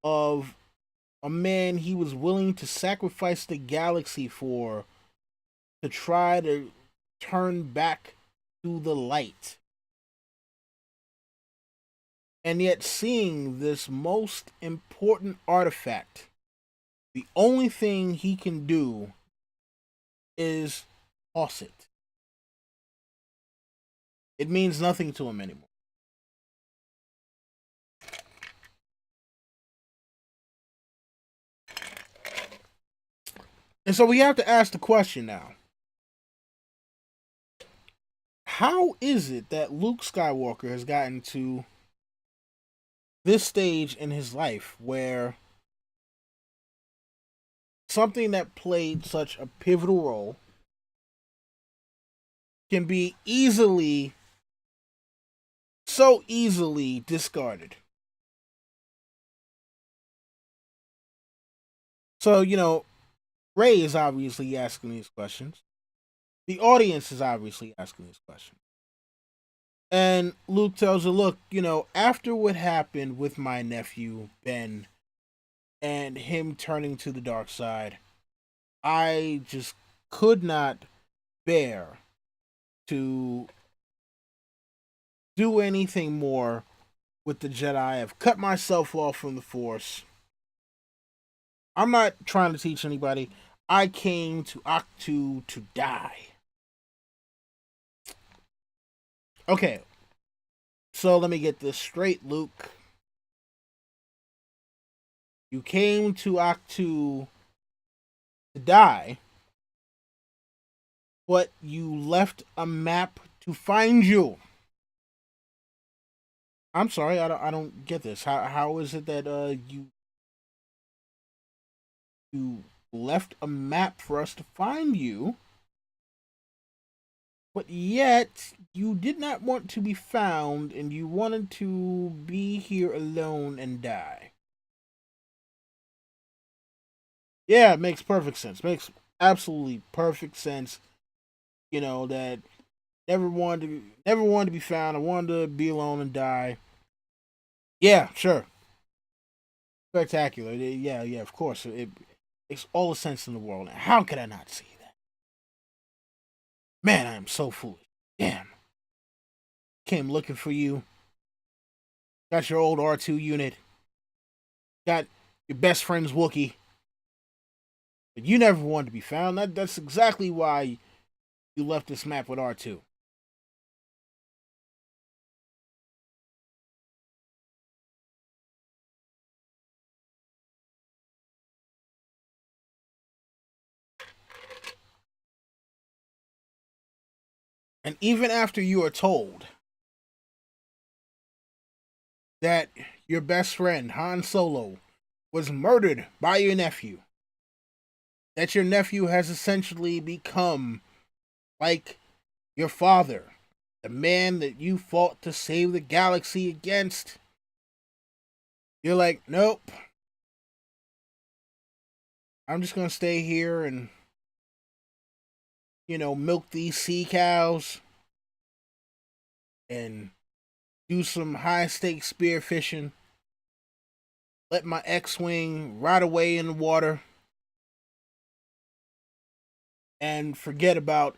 of a man he was willing to sacrifice the galaxy for to try to turn back to the light. And yet, seeing this most important artifact, the only thing he can do is toss it. It means nothing to him anymore. And so we have to ask the question now. How is it that Luke Skywalker has gotten to this stage in his life where something that played such a pivotal role can be so easily discarded? So, Ray is obviously asking these questions. The audience is obviously asking these questions. And Luke tells her, look, after what happened with my nephew, Ben, and him turning to the dark side, I just could not bear to do anything more with the Jedi. I've cut myself off from the Force. I'm not trying to teach anybody. I came to Octu to die. Okay, so let me get this straight, Luke. You came to Octu to die, but you left a map to find you. I'm sorry, I don't get this. How is it that you left a map for us to find you, but yet you did not want to be found and you wanted to be here alone and die? Yeah, it makes perfect sense. Makes absolutely perfect sense. That never wanted to be found. I wanted to be alone and die. Yeah, sure. Spectacular. Yeah, of course. It makes all the sense in the world. How could I not see that? Man, I am so foolish. Damn. Came looking for you. Got your old R2 unit. Got your best friend's Wookiee. But you never wanted to be found. That's exactly why you left this map with R2. And even after you are told that your best friend, Han Solo, was murdered by your nephew, that your nephew has essentially become like your father, the man that you fought to save the galaxy against, you're like, nope. I'm just gonna stay here and, milk these sea cows and do some high stakes spear fishing. Let my X-Wing ride away in the water and forget about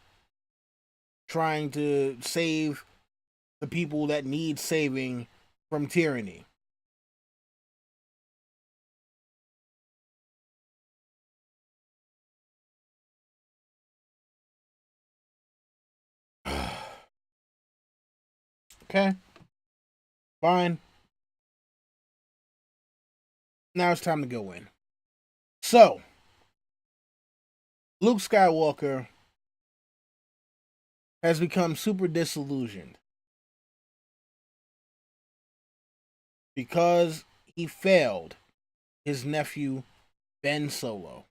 trying to save the people that need saving from tyranny. Okay, fine. Now it's time to go in. So, Luke Skywalker has become super disillusioned because he failed his nephew Ben Solo.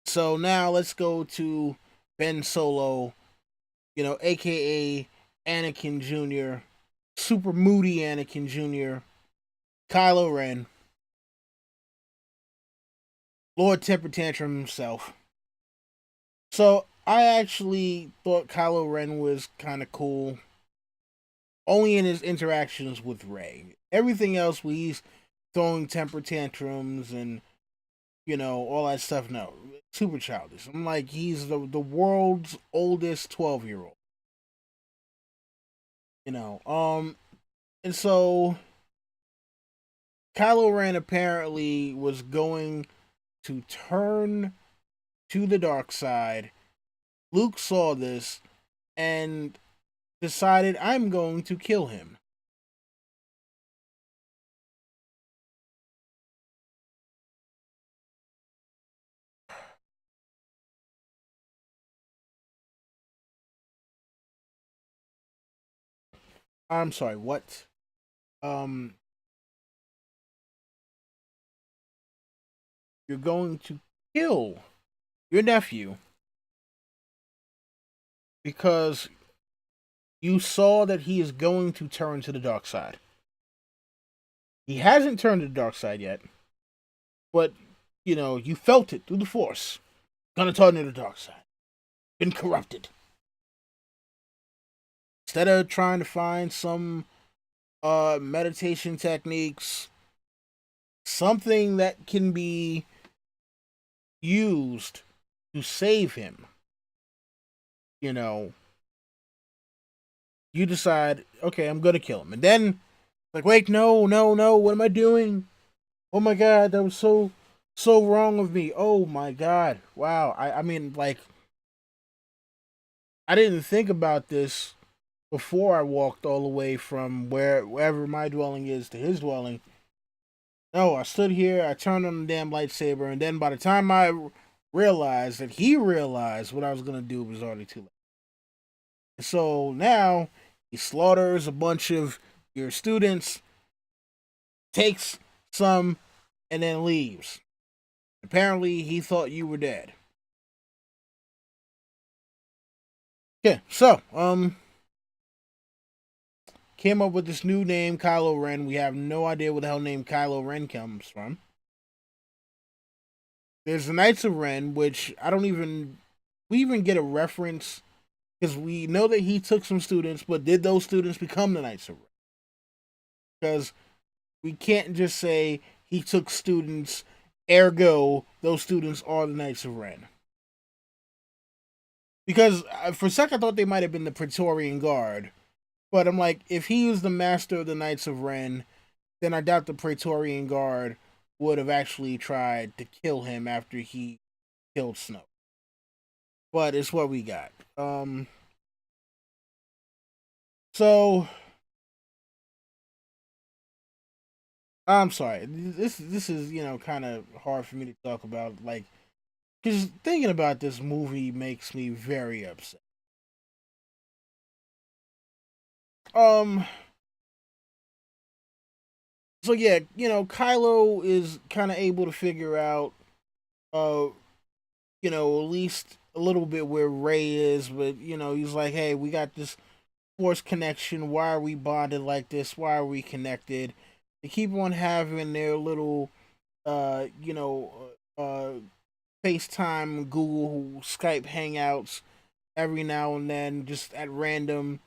So now let's go to Ben Solo, aka Anakin Jr., super moody Anakin Jr., Kylo Ren, Lord Temper Tantrum himself. So I actually thought Kylo Ren was kind of cool, only in his interactions with Rey. Everything else, where he's throwing temper tantrums and all that stuff, no, super childish. I'm like, he's the world's oldest 12-year old. You know, and so Kylo Ren apparently was going to turn to the dark side. Luke saw this and decided, I'm going to kill him. I'm sorry, what? Um, you're going to kill your nephew because you saw that he is going to turn to the dark side. He hasn't turned to the dark side yet, but you felt it through the force. Gonna turn to the dark side. Been corrupted. Instead of trying to find some meditation techniques, something that can be used to save him, you know, you decide, okay, I'm gonna kill him. And then, like, wait, no, no, no, what am I doing? Oh my god, that was so wrong of me. Oh my god. Wow. I mean, like, I didn't think about this before I walked all the way from wherever my dwelling is to his dwelling. No, I stood here, I turned on the damn lightsaber, and then by the time I realized that he realized what I was gonna do, it was already too late. And so now he slaughters a bunch of your students, takes some, and then leaves. Apparently, he thought you were dead. Yeah, so came up with this new name, Kylo Ren. We have no idea where the hell name Kylo Ren comes from. There's the Knights of Ren, which I don't even we even get a reference because we know that he took some students, but did those students become the Knights of Ren? Because we can't just say he took students, ergo those students are the Knights of Ren. Because for a second I thought they might have been the Praetorian Guard, but I'm like, if he was the master of the Knights of Ren, then I doubt the Praetorian Guard would have actually tried to kill him after he killed Snow. But it's what we got. So I'm sorry. This is kind of hard for me to talk about, like, because thinking about this movie makes me very upset. Um. So yeah, Kylo is kind of able to figure out, uh, at least a little bit where Rey is, but he's like, hey, we got this force connection. Why are we bonded like this? Why are we connected? They keep on having their little, uh, you know, uh, FaceTime, Google, Skype hangouts every now and then, just at random,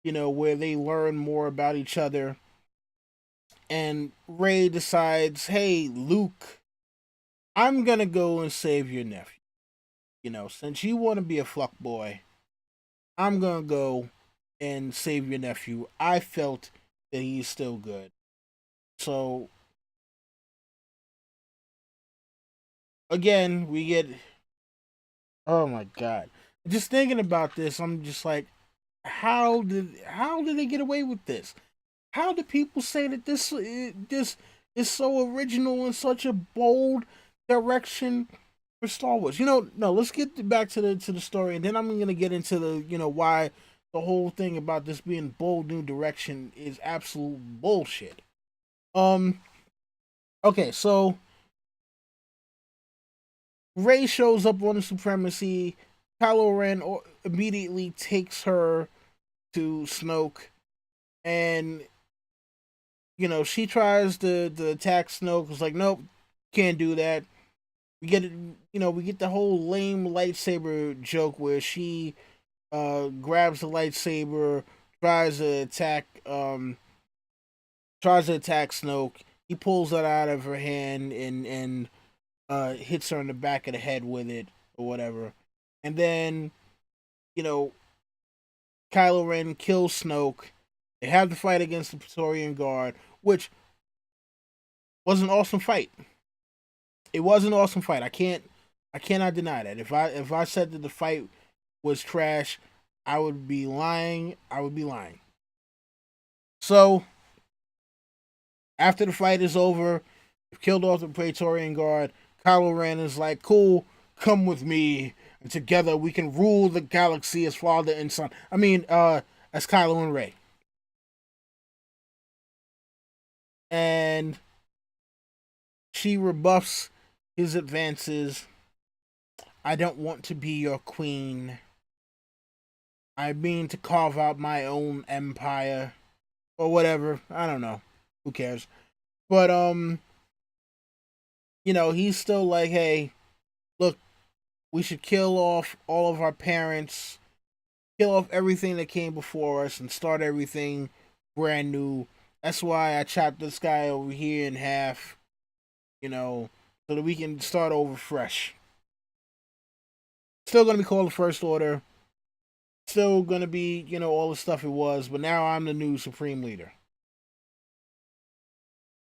where they learn more about each other. And Rey decides, hey, Luke, I'm gonna go and save your nephew. Since you want to be a fuck boy, I'm gonna go and save your nephew. I felt that he's still good. So again, we get, oh my god. Just thinking about this, I'm just like, how did they get away with this? How do people say that this is so original and such a bold direction for Star Wars? No. Let's get back to the story, and then I'm gonna get into the why the whole thing about this being bold new direction is absolute bullshit. Um. Okay, so Rey shows up on the Supremacy. Kylo Ren immediately takes her to Snoke, and she tries to attack Snoke. It's like, nope, can't do that. We get it. We get the whole lame lightsaber joke where she grabs the lightsaber, tries to attack Snoke. He pulls that out of her hand and hits her in the back of the head with it or whatever. And then you know Kylo Ren kills Snoke. They have the fight against the Praetorian Guard, which was an awesome fight. It was an awesome fight. I cannot deny that. If I said that the fight was trash, I would be lying. I would be lying. So after the fight is over, they've killed off the Praetorian Guard. Kylo Ren is like, "Cool, come with me, and together we can rule the galaxy as father and son." I mean, as Kylo and Rey. And she rebuffs his advances. "I don't want to be your queen. I mean to carve out my own empire." Or whatever. I don't know. Who cares? But he's still like, "Hey, look, we should kill off all of our parents, kill off everything that came before us, and start everything brand new. That's why I chopped this guy over here in half, so that we can start over fresh. Still gonna be called the First Order. Still gonna be, all the stuff it was, but now I'm the new Supreme Leader."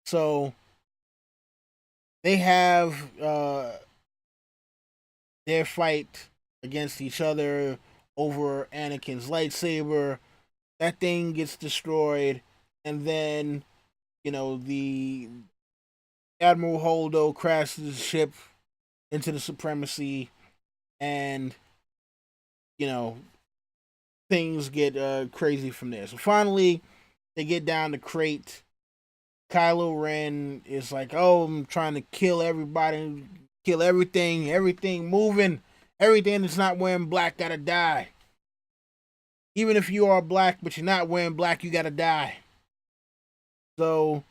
So they have their fight against each other over Anakin's lightsaber. That thing gets destroyed, and then the Admiral Holdo crashes his ship into the Supremacy, and you know things get crazy from there. So finally, they get down to Crate. Kylo Ren is like, "Oh, I'm trying to kill everybody, kill everything moving, everything that's not wearing black gotta die. Even if you are black, but you're not wearing black, you gotta die." So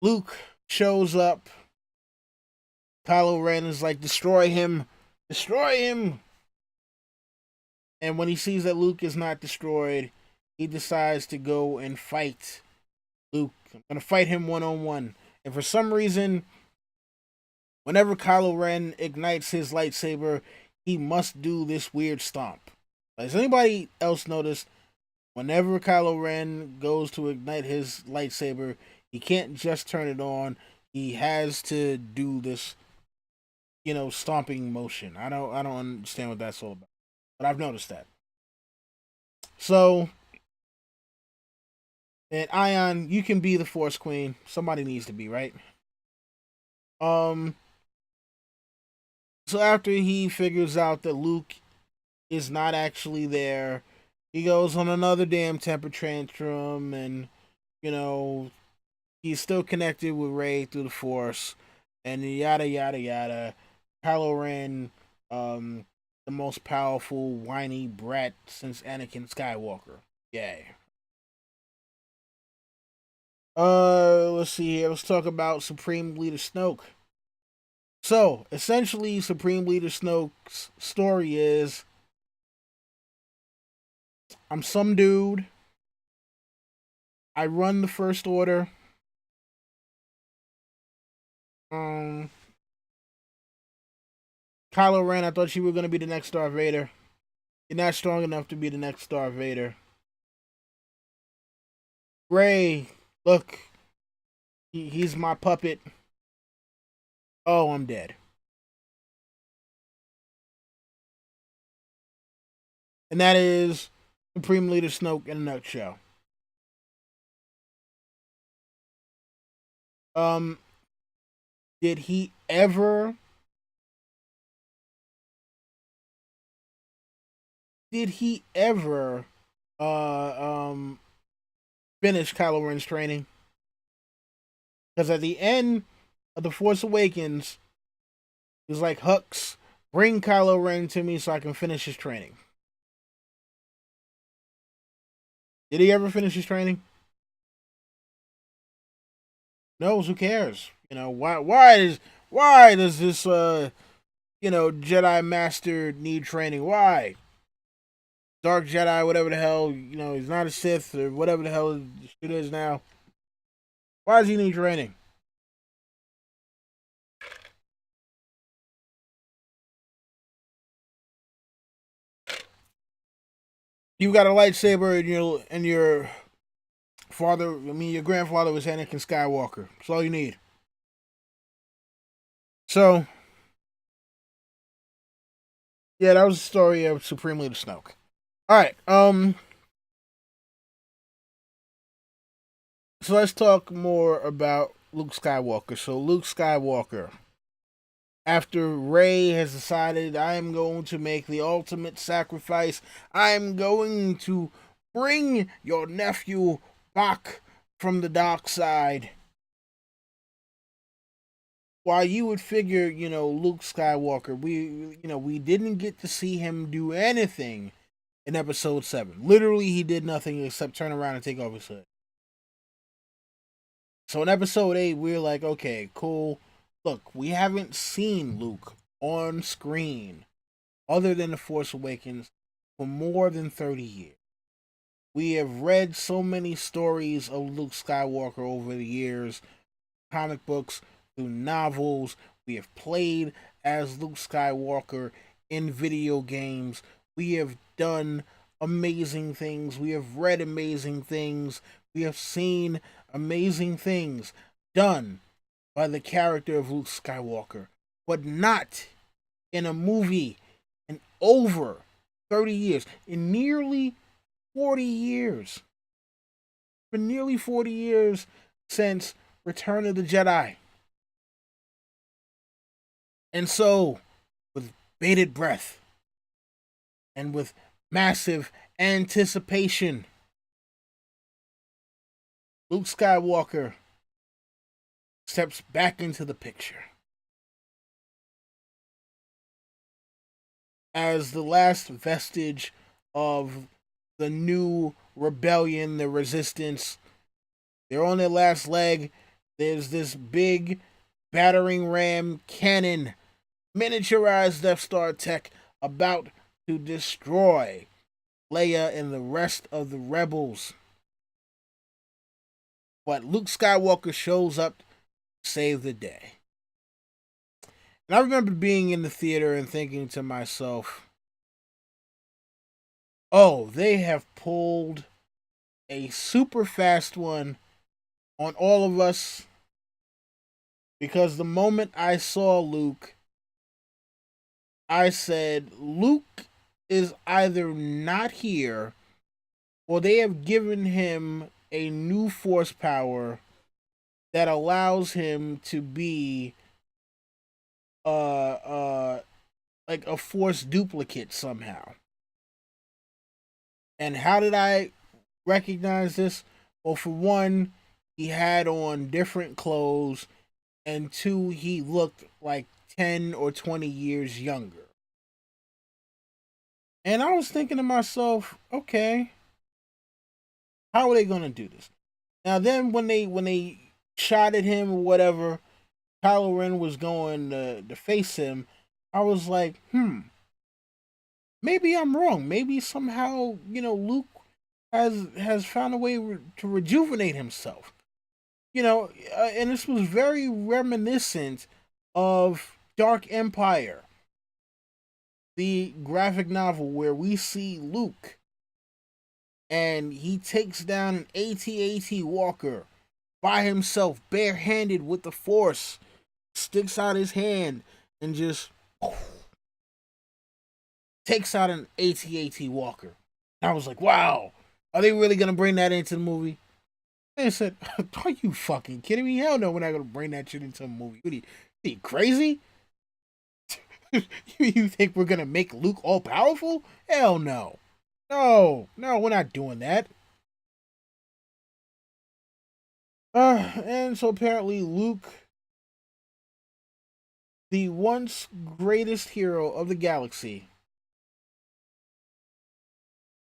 Luke shows up. Kylo Ren is like, "Destroy him, destroy him." And when he sees that Luke is not destroyed, he decides to go and fight Luke. "I'm gonna fight him 1-on-1." And for some reason, whenever Kylo Ren ignites his lightsaber, he must do this weird stomp. Has anybody else noticed? Whenever Kylo Ren goes to ignite his lightsaber, he can't just turn it on. He has to do this, stomping motion. I don't understand what that's all about, but I've noticed that. So, and Ion, you can be the Force Queen. Somebody needs to be, right? Um. So after he figures out that Luke is not actually there, he goes on another damn temper tantrum, and you know he's still connected with Rey through the Force, and yada yada yada. Kylo Ren, the most powerful whiny brat since Anakin Skywalker. Yay. Let's see here. Let's talk about Supreme Leader Snoke. So, essentially, Supreme Leader Snoke's story is, "I'm some dude. I run the First Order. Um, Kylo Ren, I thought you were going to be the next Darth Vader. You're not strong enough to be the next Darth Vader. Rey, look, he's my puppet. Oh, I'm dead." and that is Supreme Leader Snoke in a nutshell. Um, did he ever? Did he ever? Uh, um, finish Kylo Ren's training? Because at the end of the Force Awakens, he was like, "Hux, bring Kylo Ren to me so I can finish his training." Did he ever finish his training? No. Who cares? You know why? Why does this Jedi Master need training? Why? Dark Jedi, whatever the hell, he's not a Sith or whatever the hell it is now. Why does he need training? You got a lightsaber and your father, your grandfather was Anakin Skywalker. That's all you need. So, yeah, that was the story of Supreme Leader Snoke. All right, so let's talk more about Luke Skywalker. So Luke Skywalker, after Rey has decided, I am going to make the ultimate sacrifice, I am going to bring your nephew back from the dark side. While you would figure, Luke Skywalker, we didn't get to see him do anything in episode 7. Literally, he did nothing except turn around and take off his hood. So in episode 8, we're like, okay, cool. Look, we haven't seen Luke on screen other than The Force Awakens for more than 30 years. We have read so many stories of Luke Skywalker over the years, comic books, through novels. We have played as Luke Skywalker in video games. We have done amazing things. We have read amazing things. We have seen amazing things done by the character of Luke Skywalker, but not in a movie in over 30 years, in nearly 40 years. For nearly 40 years since Return of the Jedi. And so, with bated breath and with massive anticipation, Luke Skywalker steps back into the picture as the last vestige of the new rebellion, the resistance. They're on their last leg. There's this big battering ram cannon, miniaturized Death Star tech, about to destroy Leia and the rest of the rebels. But Luke Skywalker shows up to save the day. And I remember being in the theater and thinking to myself, oh, they have pulled a super fast one on all of us, because the moment I saw Luke, I said, Luke is either not here or they have given him a new force power that allows him to be like a force duplicate somehow. And how did I recognize this? Well, for one, he had on different clothes, and two, he looked like 10 or 20 years younger. And I was thinking to myself, okay, how are they gonna do this? Now then, when they shot at him or whatever, Kylo Ren was going to face him. I was like, maybe I'm wrong. Maybe somehow Luke has found a way to rejuvenate himself. And this was very reminiscent of Dark Empire, the graphic novel where we see Luke and he takes down an AT-AT walker by himself, barehanded with the Force, sticks out his hand and just takes out an AT-AT Walker. And I was like, wow, are they really gonna bring that into the movie? They said, are you fucking kidding me? Hell no, we're not gonna bring that shit into a movie. Are you crazy? You think we're gonna make Luke all powerful? Hell no. No, we're not doing that. And so apparently Luke, the once greatest hero of the galaxy,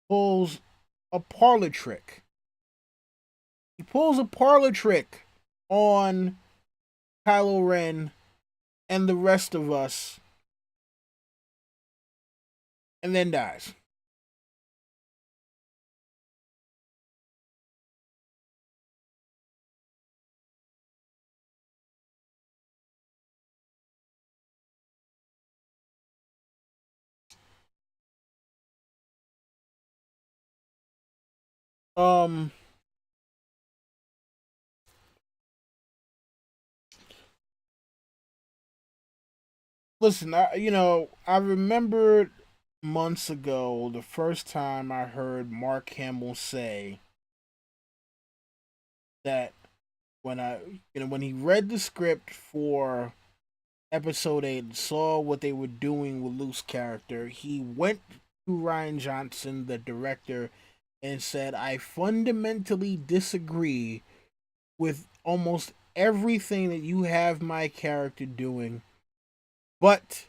pulls a parlor trick. He pulls a parlor trick on Kylo Ren and the rest of us, and then dies. Um, listen, I remembered months ago the first time I heard Mark Hamill say that when he read the script for episode 8 and saw what they were doing with Luke's character, he went to Ryan Johnson, the director, and said, I fundamentally disagree with almost everything that you have my character doing, but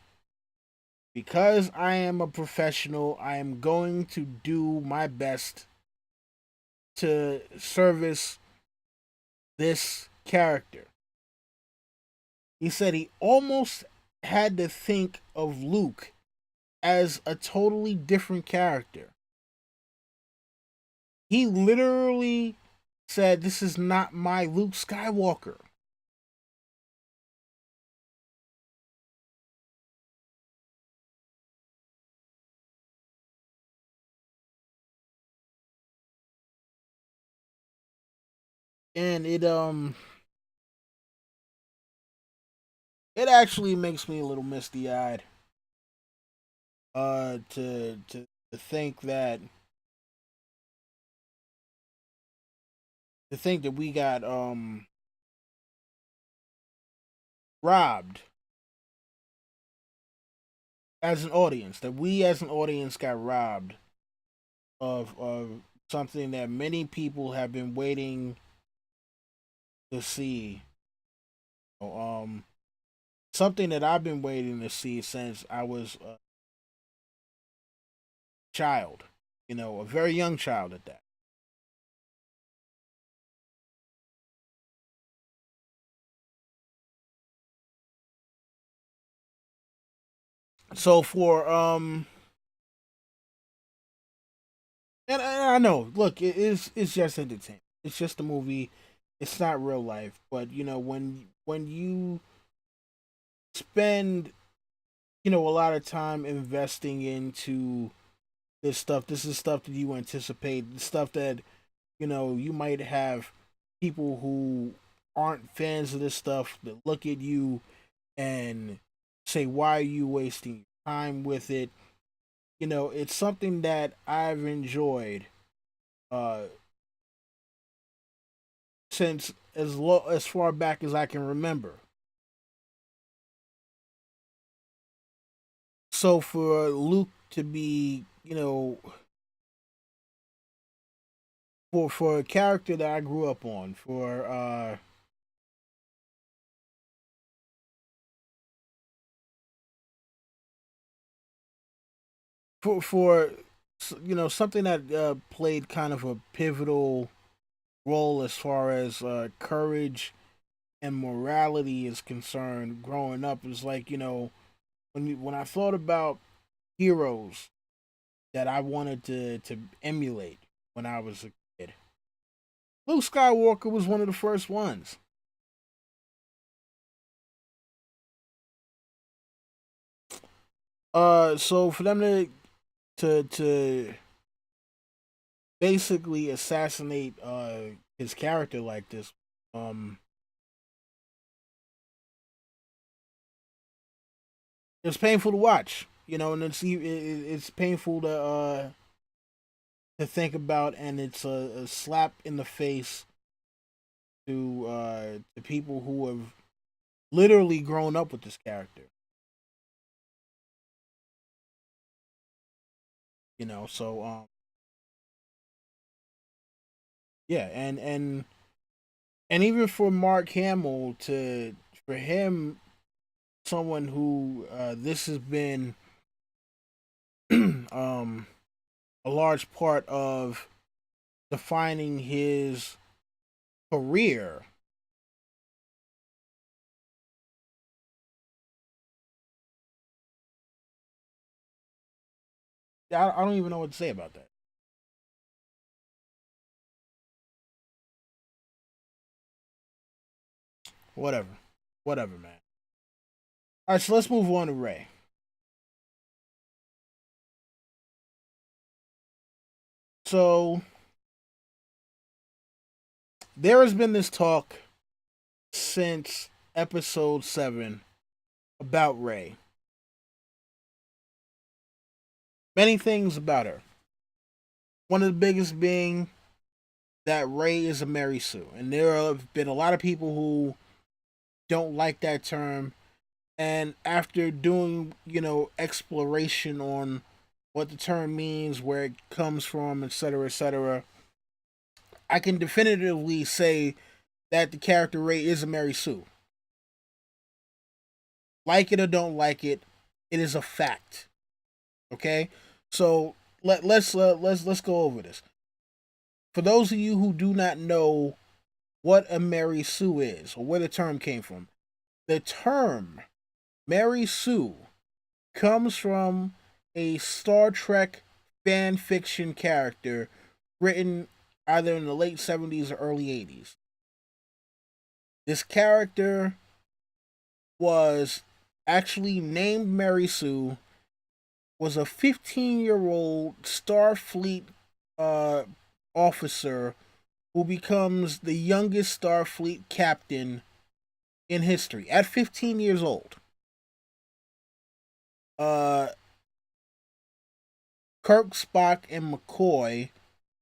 because I am a professional, I am going to do my best to service this character. He said he almost had to think of Luke as a totally different character. He literally said, this is not my Luke Skywalker. And it actually makes me a little misty eyed. To think that we got robbed as an audience, that we as an audience got robbed of something that many people have been waiting to see. Something that I've been waiting to see since I was a child, a very young child at that. So for and I know, look, it's just entertainment. It's just a movie. It's not real life. But when you spend a lot of time investing into this stuff, this is stuff that you anticipate, stuff that you might have people who aren't fans of this stuff that look at you and say, why are you wasting time with it? It's something that I've enjoyed uh since as far back as I can remember. So for Luke to be, for a character that I grew up on, for something that played kind of a pivotal role as far as courage and morality is concerned growing up, is like, when I thought about heroes that I wanted to emulate when I was a kid, Luke Skywalker was one of the first ones. So for them to basically assassinate his character like this, um, it was painful to watch. and it's painful to think about, and it's a slap in the face to people who have literally grown up with this character. So yeah, and even for Mark Hamill, to for him, someone who this has been um a large part of defining his career. I don't even know what to say about that. Whatever, whatever, man. All right, so let's move on to Ray. So there has been this talk since episode 7 about Ray. Many things about her. One of the biggest being that Ray is a Mary Sue, and there have been a lot of people who don't like that term. And after doing, exploration on what the term means, where it comes from, etc., I can definitively say that the character Ray is a Mary Sue. Like it or don't like it, it is a fact. Okay, so let's go over this. For those of you who do not know what a Mary Sue is or where the term came from, the term Mary Sue comes from a Star Trek fan fiction character written either in the late 70s or early 80s. This character was actually named Mary Sue, was a 15-year-old Starfleet uh, officer who becomes the youngest Starfleet captain in history at 15 years old. Uh, Kirk, Spock, and McCoy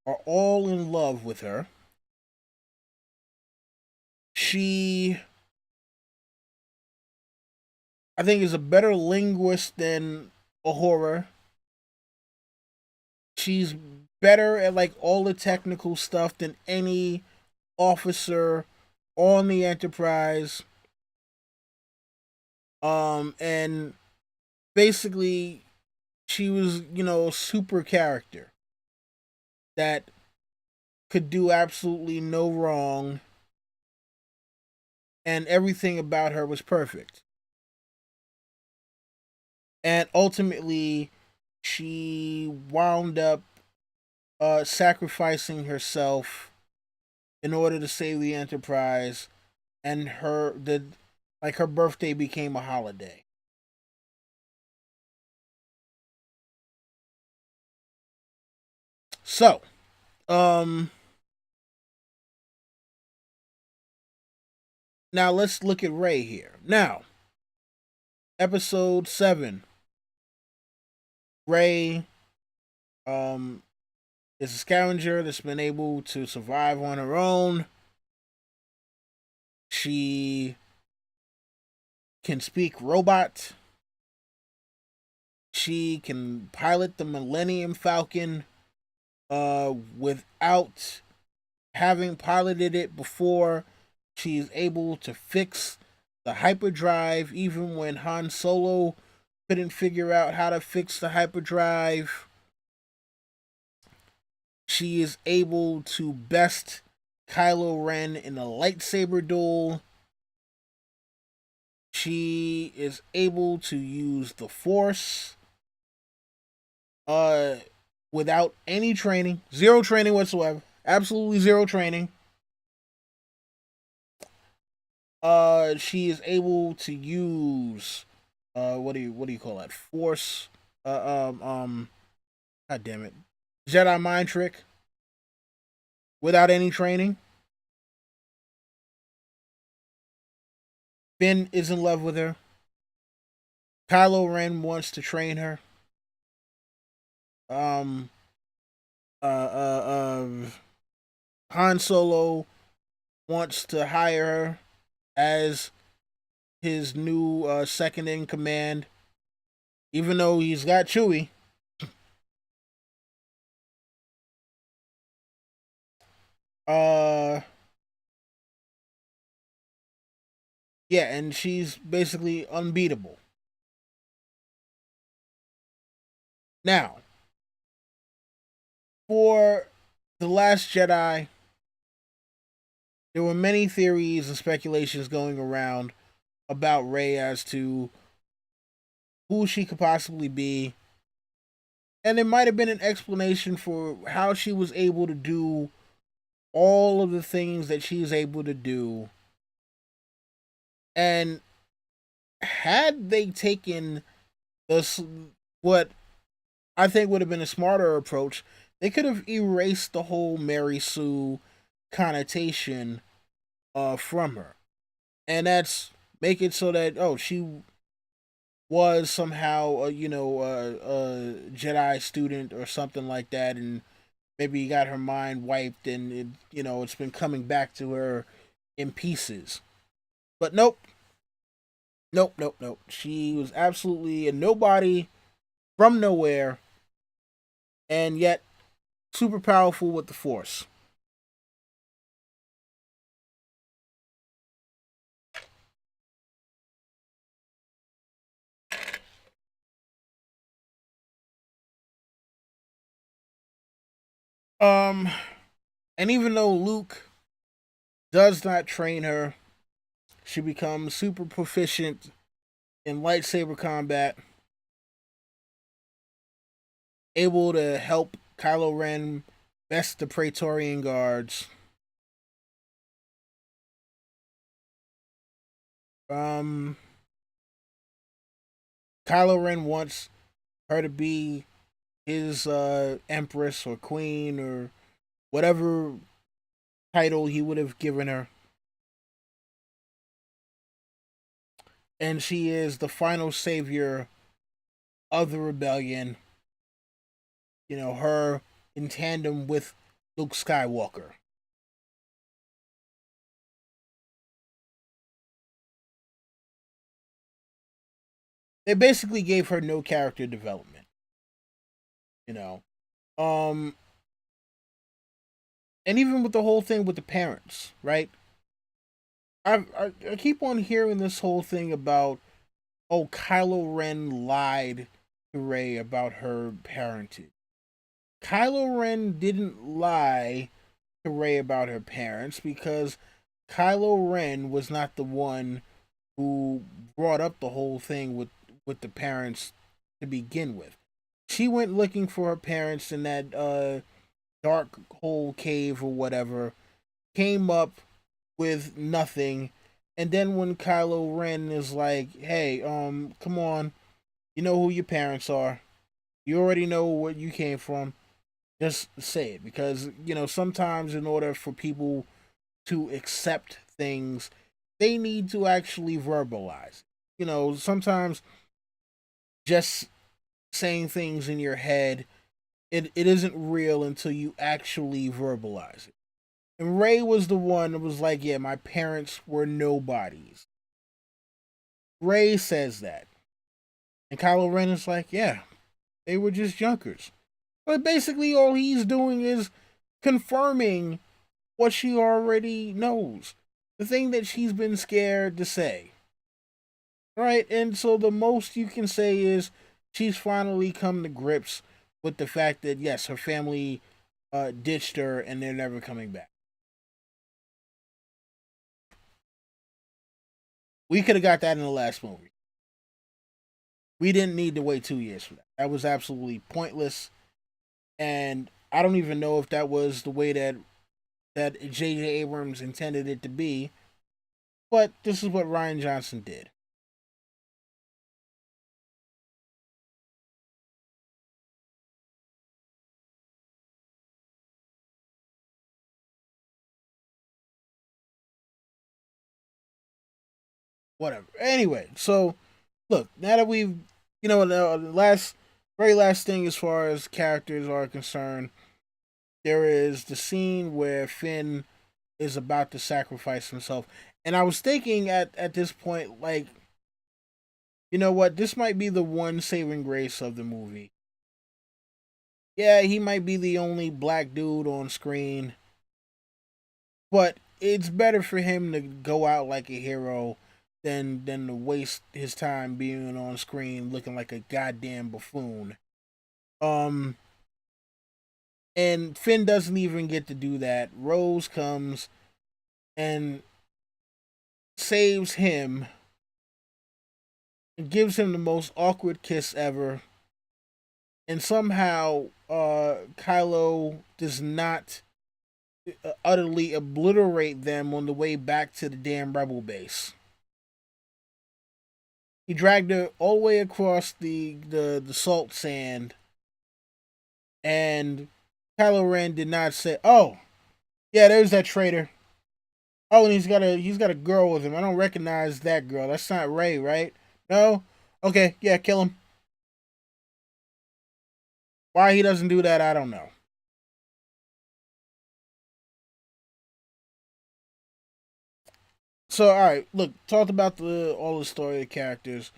are all in love with her. She, I think, is a better linguist than Uhura. She's better at like all the technical stuff than any officer on the Enterprise. And basically, she was, a super character that could do absolutely no wrong, and everything about her was perfect. And ultimately, she wound up sacrificing herself in order to save the Enterprise, and her birthday became a holiday. So, um, now let's look at Ray here. Now, episode 7, Ray um is a scavenger that's been able to survive on her own. She can speak robot. She can pilot the Millennium Falcon without having piloted it before. She is able to fix the hyperdrive even when Han Solo couldn't figure out how to fix the hyperdrive. She is able to best Kylo Ren in a lightsaber duel. She is able to use the Force uh without any training, zero training whatsoever, absolutely zero training. She is able to use what do you call that? Force god damn it. Jedi mind trick without any training. Finn is in love with her. Kylo Ren wants to train her. Um, uh, uh, uh, Han Solo wants to hire her as his new second in command, even though he's got Chewie. Uh, yeah, and she's basically unbeatable. Now, for The Last Jedi, there were many theories and speculations going around about Rey as to who she could possibly be. And there might have been an explanation for how she was able to do all of the things that she's able to do. And had they taken this, what I think would have been a smarter approach, they could have erased the whole Mary Sue connotation from her. And that's make it so that, oh, she was somehow a Jedi student or something like that, and maybe got her mind wiped, and it's been coming back to her in pieces. But nope, nope, nope, nope. She was absolutely a nobody from nowhere, and yet super powerful with the Force. Um, and even though Luke does not train her, she becomes super proficient in lightsaber combat, able to help Kylo Ren best the Praetorian guards. Um, Kylo Ren wants her to be his empress or queen or whatever title he would have given her. And she is the final savior of the rebellion. Her in tandem with Luke Skywalker. They basically gave her no character development, you know. Um, and even with the whole thing with the parents, right? I keep on hearing this whole thing about, oh, Kylo Ren lied to Rey about her parentage. Kylo Ren didn't lie to Rey about her parents because Kylo Ren was not the one who brought up the whole thing with the parents to begin with. She went looking for her parents in that dark hole cave or whatever, came up with nothing, and then when Kylo Ren is like, "Hey, come on, you know who your parents are. You already know where you came from. Just say it." Because sometimes in order for people to accept things, they need to actually verbalize. Sometimes just saying things in your head, it isn't real until you actually verbalize it. And Ray was the one that was like, yeah, my parents were nobodies. Ray says that. And Kylo Ren is like, yeah, they were just junkers. But basically, all he's doing is confirming what she already knows. The thing that she's been scared to say. Right? And so the most you can say is she's finally come to grips with the fact that, yes, her family ditched her and they're never coming back. We could have got that in the last movie. We didn't need to wait 2 years for that. That was absolutely pointless. And I don't even know if that was the way that J.J. Abrams intended it to be. But this is what Ryan Johnson did. Whatever. Anyway, so look, now that we've, the very last thing as far as characters are concerned, there is the scene where Finn is about to sacrifice himself. And I was thinking at this point, like, you know what, this might be the one saving grace of the movie. Yeah, he might be the only black dude on screen, but it's better for him to go out like a hero than to waste his time being on screen looking like a goddamn buffoon. Um and Finn doesn't even get to do that. Rose comes and saves him and gives him the most awkward kiss ever. And somehow Kylo does not utterly obliterate them on the way back to the damn rebel base. He dragged her all the way across the salt sand, and Kylo Ren did not say, "Oh, yeah, there's that traitor. Oh, and he's got a girl with him. I don't recognize that girl. That's not Rey, right? No. Okay, yeah, kill him." Why he doesn't do that, I don't know. So, all right, look, talked about the all the story, the characters,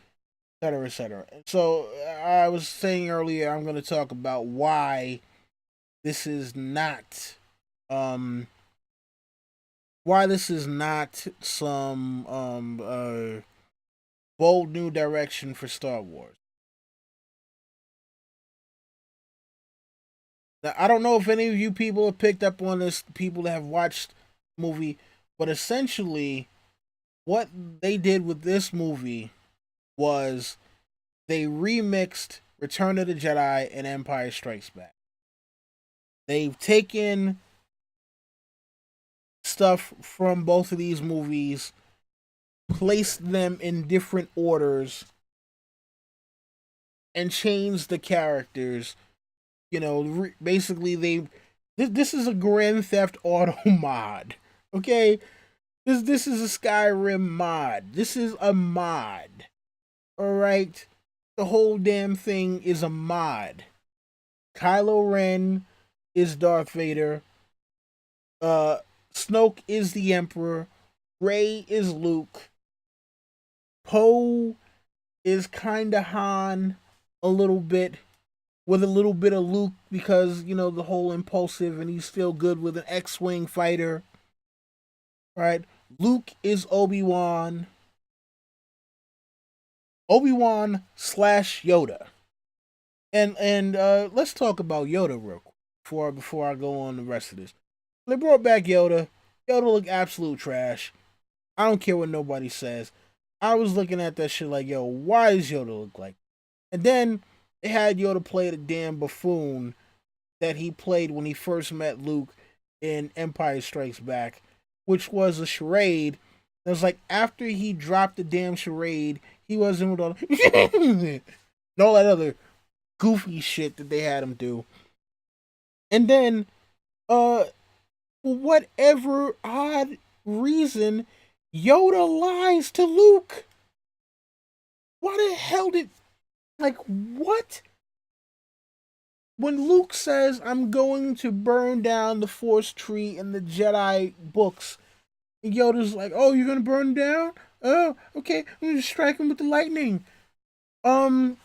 etc., etc. So, I was saying earlier, I'm going to talk about why this is not, um, some bold new direction for Star Wars. Now, I don't know if any of you people have picked up on this, people that have watched the movie, but essentially, what they did with this movie was they remixed Return of the Jedi and Empire Strikes Back. They've taken stuff from both of these movies, placed them in different orders, and changed the characters. Basically, this is a Grand Theft Auto mod. Okay, this is a Skyrim mod. This is a mod. All right, the whole damn thing is a mod. Kylo Ren is Darth Vader. Uh, Snoke is the Emperor. Rey is Luke. Poe is kinda Han a little bit, with a little bit of Luke because, the whole impulsive and he's still good with an X-Wing fighter. Right? Luke is Obi-Wan. Obi-Wan slash Yoda. And let's talk about Yoda real quick before I go on the rest of this. They brought back Yoda. Yoda looked absolute trash. I don't care what nobody says. I was looking at that shit like, yo, why does Yoda look like? And then they had Yoda play the damn buffoon that he played when he first met Luke in Empire Strikes Back, which was a charade. It was like after he dropped the damn charade, he wasn't with all and all that other goofy shit that they had him do. And then, for whatever odd reason, Yoda lies to Luke. Why the hell did, like, what? When Luke says, "I'm going to burn down the Force tree in the Jedi books," and Yoda's like, "Oh, you're gonna burn down? Oh, okay, I'm gonna strike him with the lightning." Um,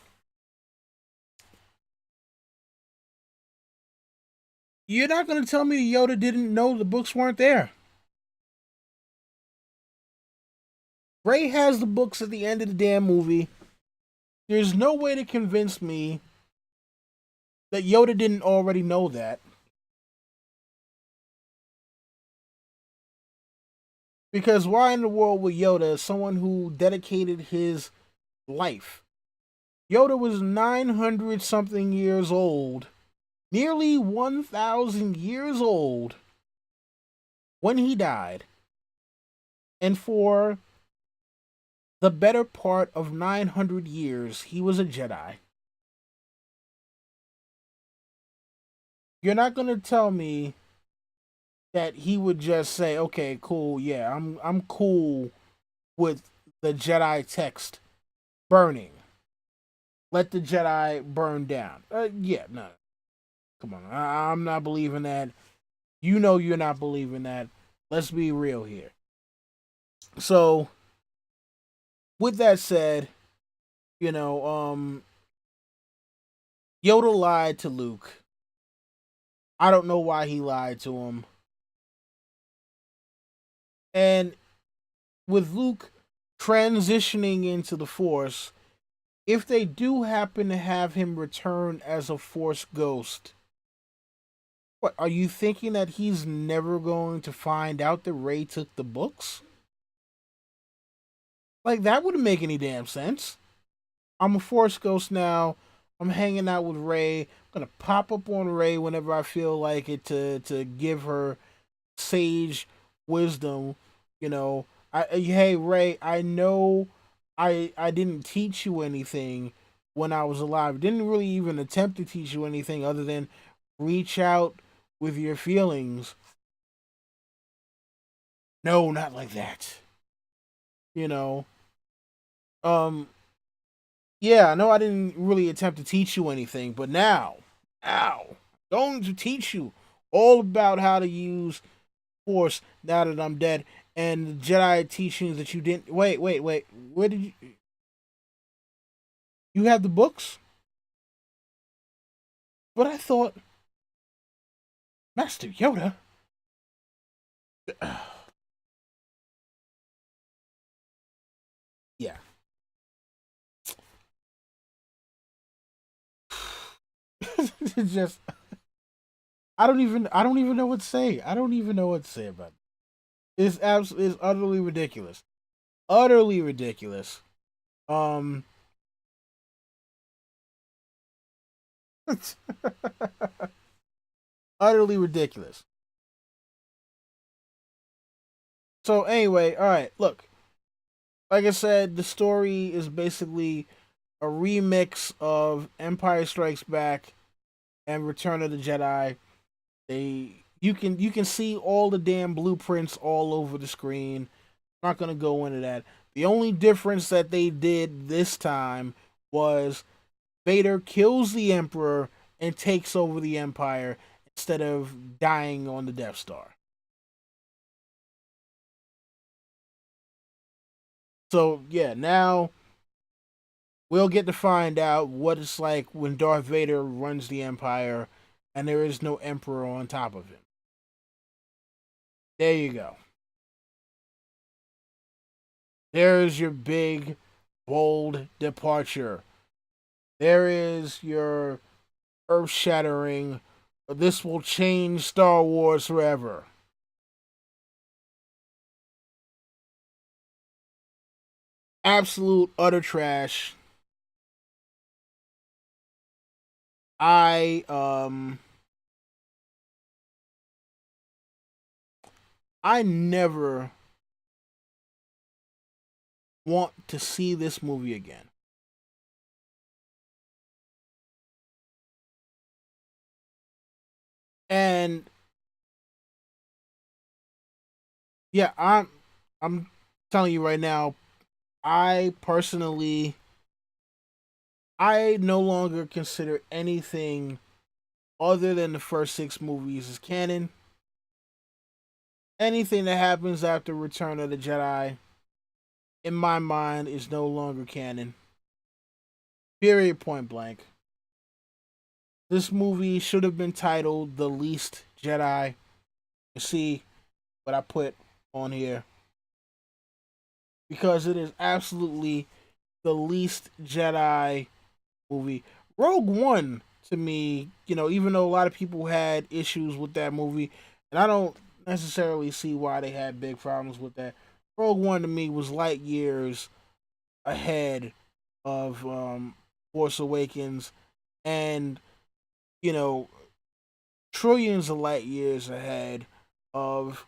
you're not gonna tell me Yoda didn't know the books weren't there. Rey has the books at the end of the damn movie. There's no way to convince me that Yoda didn't already know that. Because why in the world would Yoda, someone who dedicated his life? Yoda was 900 something years old, nearly 1,000 years old when he died. And for the better part of 900 years, he was a Jedi. You're not going to tell me that he would just say, "Okay, cool, yeah, I'm cool with the Jedi text, burning. Let the Jedi burn down. Yeah, no, come on. I'm not believing that. You know you're not believing that. Let's be real here. So, with that said, you know, Yoda lied to Luke. I don't know why he lied to him. And with Luke transitioning into the Force, if they do happen to have him return as a Force ghost, what are you thinking that he's never going to find out that Rey took the books? Like that wouldn't make any damn sense. I'm a Force ghost now. I'm hanging out with Rey. I'm gonna pop up on Rey whenever I feel like it to give her sage wisdom. You know, hey Rey, I know I didn't teach you anything when I was alive. Didn't really even attempt to teach you anything other than reach out with your feelings. No, not like that. You know, um, yeah, I know I didn't really attempt to teach you anything, but now, going to teach you all about how to use Force now that I'm dead, and the Jedi teachings that you didn't. Wait. Where did you? You have the books? But I thought, Master Yoda. Yeah. It's just I don't even know what to say. I don't even know what to say about it. It's utterly ridiculous. Utterly ridiculous. Um Utterly ridiculous. So anyway, all right, look. Like I said, the story is basically a remix of Empire Strikes Back and Return of the Jedi. You can see all the damn blueprints all over the screen. I'm not gonna go into that. The only difference that they did this time was Vader kills the Emperor and takes over the Empire instead of dying on the Death Star. So yeah, now we'll get to find out what it's like when Darth Vader runs the Empire and there is no Emperor on top of him. There you go. There's your big, bold departure. There is your earth shattering. This will change Star Wars forever. Absolute utter trash. I I never want to see this movie again. And yeah, I'm telling you right now, I personally I no longer consider anything other than the first six movies as canon. Anything that happens after Return of the Jedi, in my mind, is no longer canon. Period, point blank. This movie should have been titled The Least Jedi. You see what I put on here? Because it is absolutely the least Jedi movie. Rogue One, to me, even though a lot of people had issues with that movie, and I don't necessarily see why they had big problems with that. Rogue One to me was light years ahead of Force Awakens, and you know trillions of light years ahead of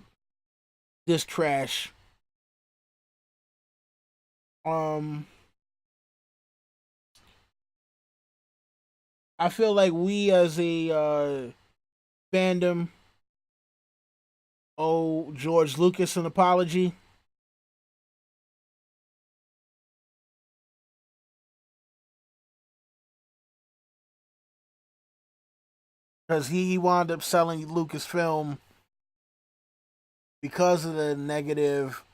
this trash. Um, I feel like we as a fandom owe George Lucas an apology. because he wound up selling Lucasfilm because of the negative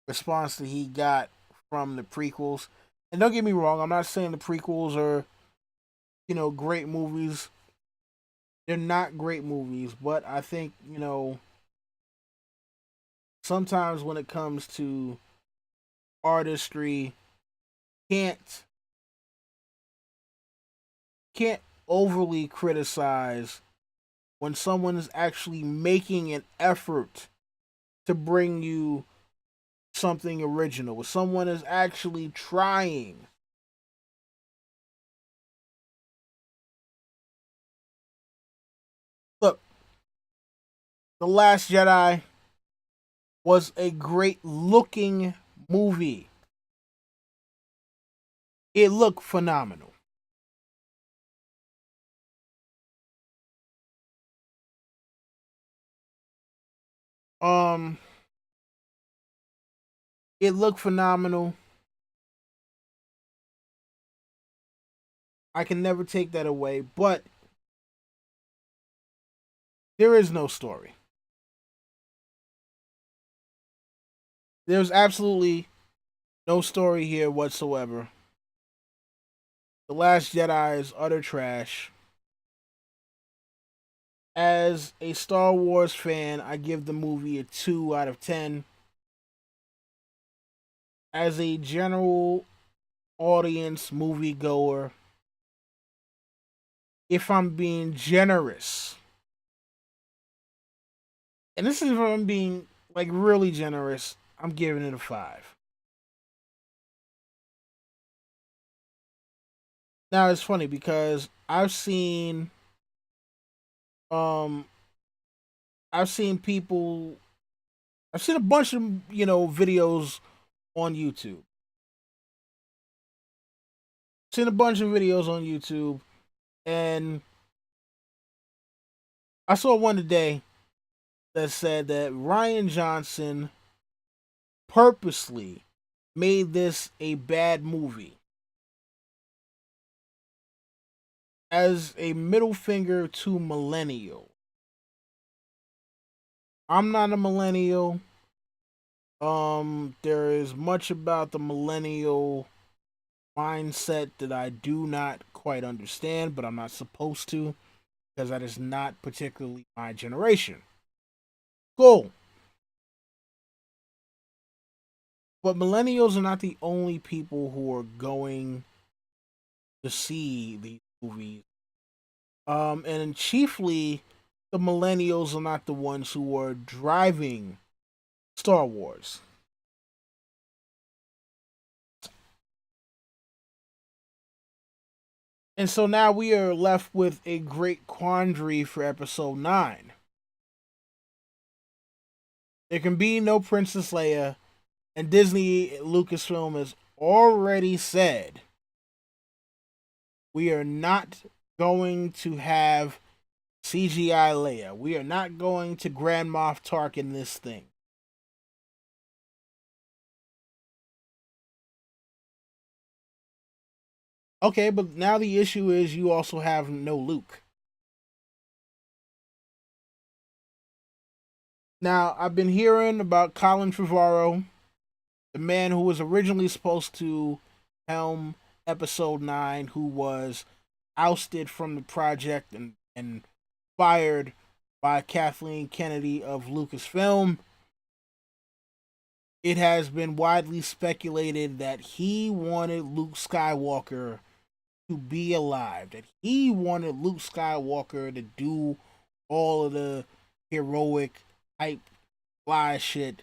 response that he got from the prequels. And don't get me wrong, I'm not saying the prequels are, great movies. They're not great movies, but I think, sometimes when it comes to artistry, can't can't overly criticize when someone is actually making an effort to bring you something original. When someone is actually trying. Look, The Last Jedi was a great looking movie. It looked phenomenal. Um, it looked phenomenal. I can never take that away, but there is no story. There's absolutely no story here whatsoever. The Last Jedi is utter trash. As a Star Wars fan, I give the movie a 2 out of 10. As a general audience moviegoer, if I'm being generous, and this is if I'm being like really generous, I'm giving it a 5. Now it's funny because um I've seen people I've seen a bunch of videos on YouTube. Seen a bunch of videos on YouTube, and I saw one today that said that Ryan Johnson purposely made this a bad movie as a middle finger to millennial. I'm not a millennial. There is much about the millennial mindset that I do not quite understand, but I'm not supposed to because that is not particularly my generation. Cool. But millennials are not the only people who are going to see these movies. And chiefly, the millennials are not the ones who are driving Star Wars. And so now we are left with a great quandary for episode 9. There can be no Princess Leia, and Disney Lucasfilm has already said we are not going to have CGI Leia. We are not going to Grand Moff Tarkin this thing. Okay, but now the issue is you also have no Luke. Now, I've been hearing about Colin Trevorrow, the man who was originally supposed to helm episode 9, who was ousted from the project and fired by Kathleen Kennedy of Lucasfilm. It has been widely speculated that he wanted Luke Skywalker to be alive, that he wanted Luke Skywalker to do all of the heroic hype fly shit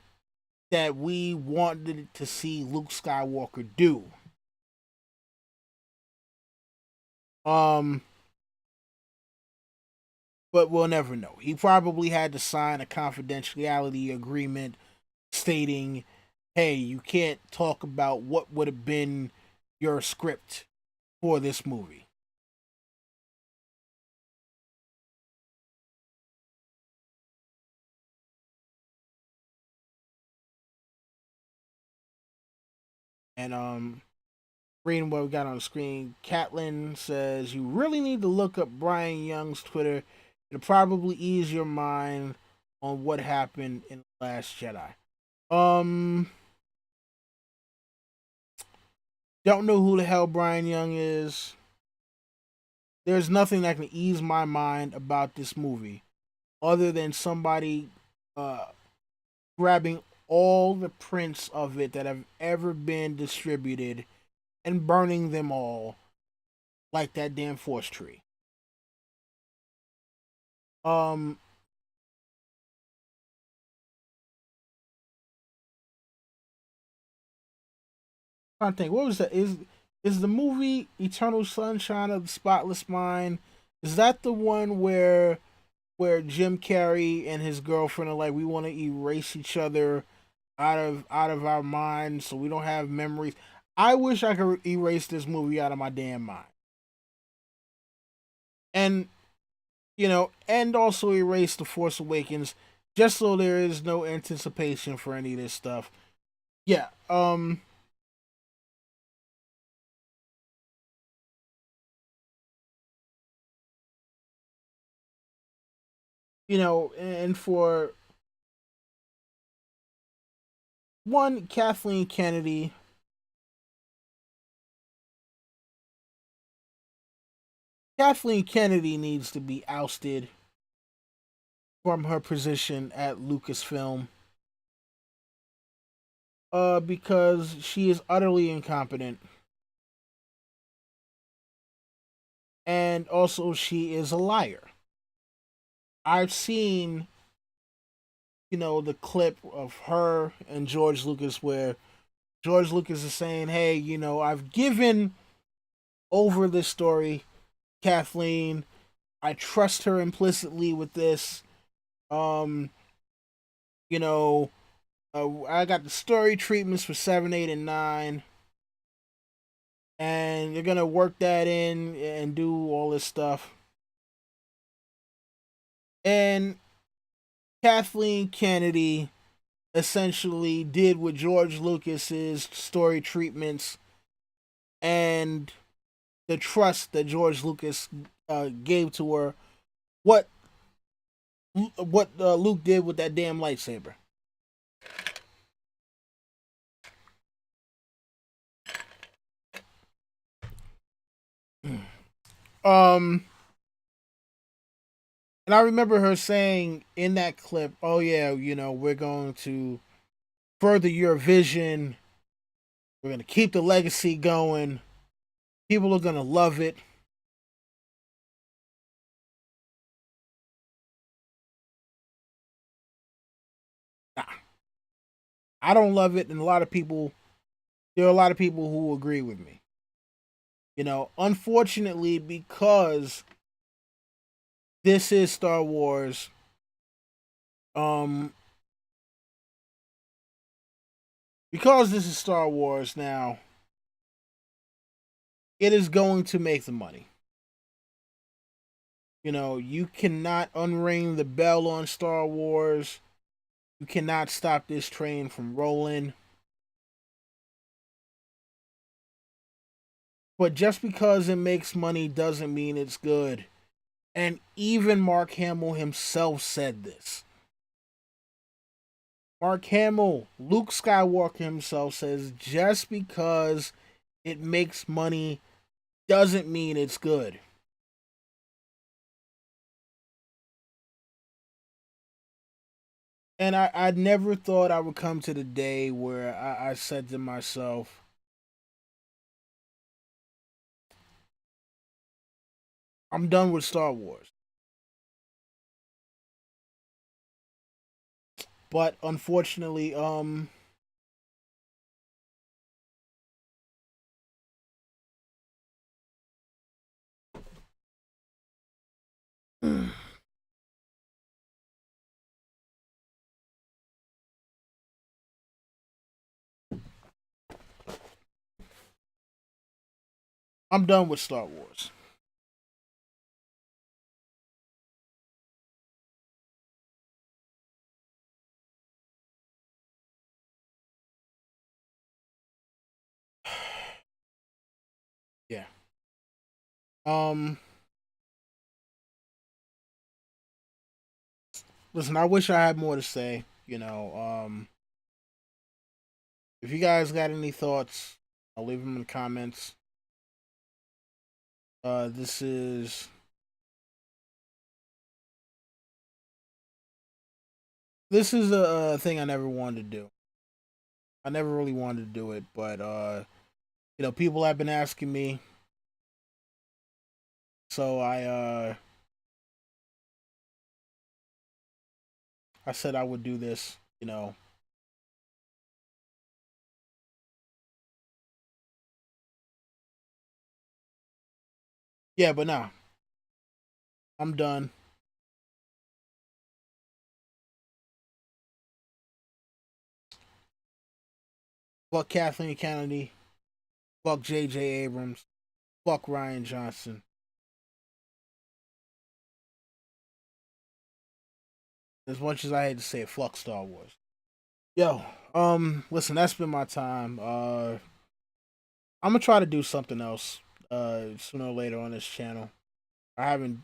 that we wanted to see Luke Skywalker do. Um, but we'll never know. He probably had to sign a confidentiality agreement stating, "Hey, you can't talk about what would have been your script for this movie." And reading what we got on the screen, Catlin says you really need to look up Brian Young's Twitter. It'll probably ease your mind on what happened in The Last Jedi. Um, don't know who the hell Brian Young is. There's nothing that can ease my mind about this movie other than somebody uh, grabbing all the prints of it that have ever been distributed and burning them all like that damn force tree. Um, I think what was that? Is the movie Eternal Sunshine of the Spotless Mind? Is that the one where Jim Carrey and his girlfriend are like, we want to erase each other out of our minds so we don't have memories? I wish I could erase this movie out of my damn mind, and and also erase the Force Awakens, just so there is no anticipation for any of this stuff. Yeah. And for one, Kathleen Kennedy needs to be ousted from her position at Lucasfilm, because she is utterly incompetent, and also she is a liar. I've seen, the clip of her and George Lucas where George Lucas is saying, "Hey, I've given over this story, Kathleen. I trust her implicitly with this. Um, you know, I got the story treatments for 7, 8, and 9, and you're gonna work that in and do all this stuff." And Kathleen Kennedy essentially did with George Lucas's story treatments and the trust that George Lucas gave to her. What Luke did with that damn lightsaber. Um, and I remember her saying in that clip, "Oh yeah, we're going to further your vision. We're going to keep the legacy going. People are going to love it." Nah, I don't love it, and there are a lot of people who agree with me. Unfortunately, because this is Star Wars, um, because this is Star Wars now, it is going to make the money. You cannot unring the bell on Star Wars. You cannot stop this train from rolling. But just because it makes money doesn't mean it's good. And even Mark Hamill himself said this. Mark Hamill, Luke Skywalker himself says just because it makes money doesn't mean it's good. And I never thought I would come to the day where I said to myself, I'm done with Star Wars. But unfortunately, I'm done with Star Wars. Yeah. Um, listen, I wish I had more to say. If you guys got any thoughts, I'll leave them in the comments. This is a thing I never wanted to do. I never really wanted to do it, but people have been asking me, so I said I would do this. Yeah, but nah, I'm done. Fuck Kathleen Kennedy. Fuck J.J. Abrams. Fuck Ryan Johnson. As much as I hate to say it, fuck Star Wars. Yo, listen, that's been my time. I'm gonna try to do something else sooner or later on this channel. I haven't.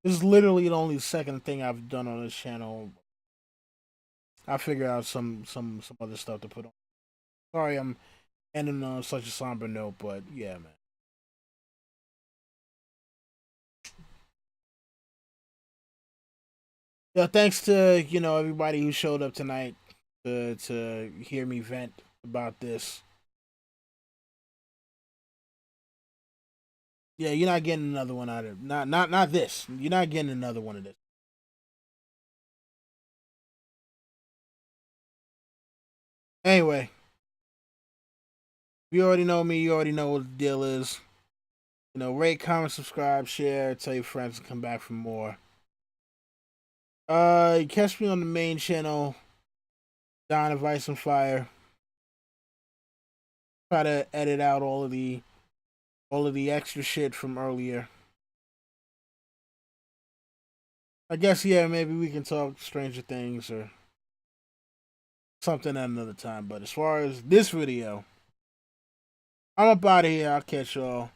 This is literally the only second thing I've done on this channel. I figure out some other stuff to put on. Sorry, I'm ending on such a somber note, but yeah, man. Yeah, thanks to everybody who showed up tonight to hear me vent about this. Yeah, you're not getting another one out of not this. You're not getting another one of this. Anyway, you already know me. You already know what the deal is. Rate, comment, subscribe, share, tell your friends to come back for more. Catch me on the main channel, Don of Ice and Fire. Try to edit out all of the extra shit from earlier. I guess yeah, maybe we can talk Stranger Things or something at another time. But as far as this video, I'm up out of here. I'll catch y'all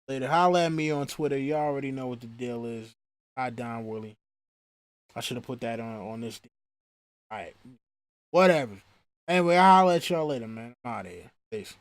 later. Holla at me on Twitter. You already know what the deal is. I Don Willie. I should have put that on this. All right, whatever. Anyway, I'll holla at y'all later, man. I'm out of here. Peace.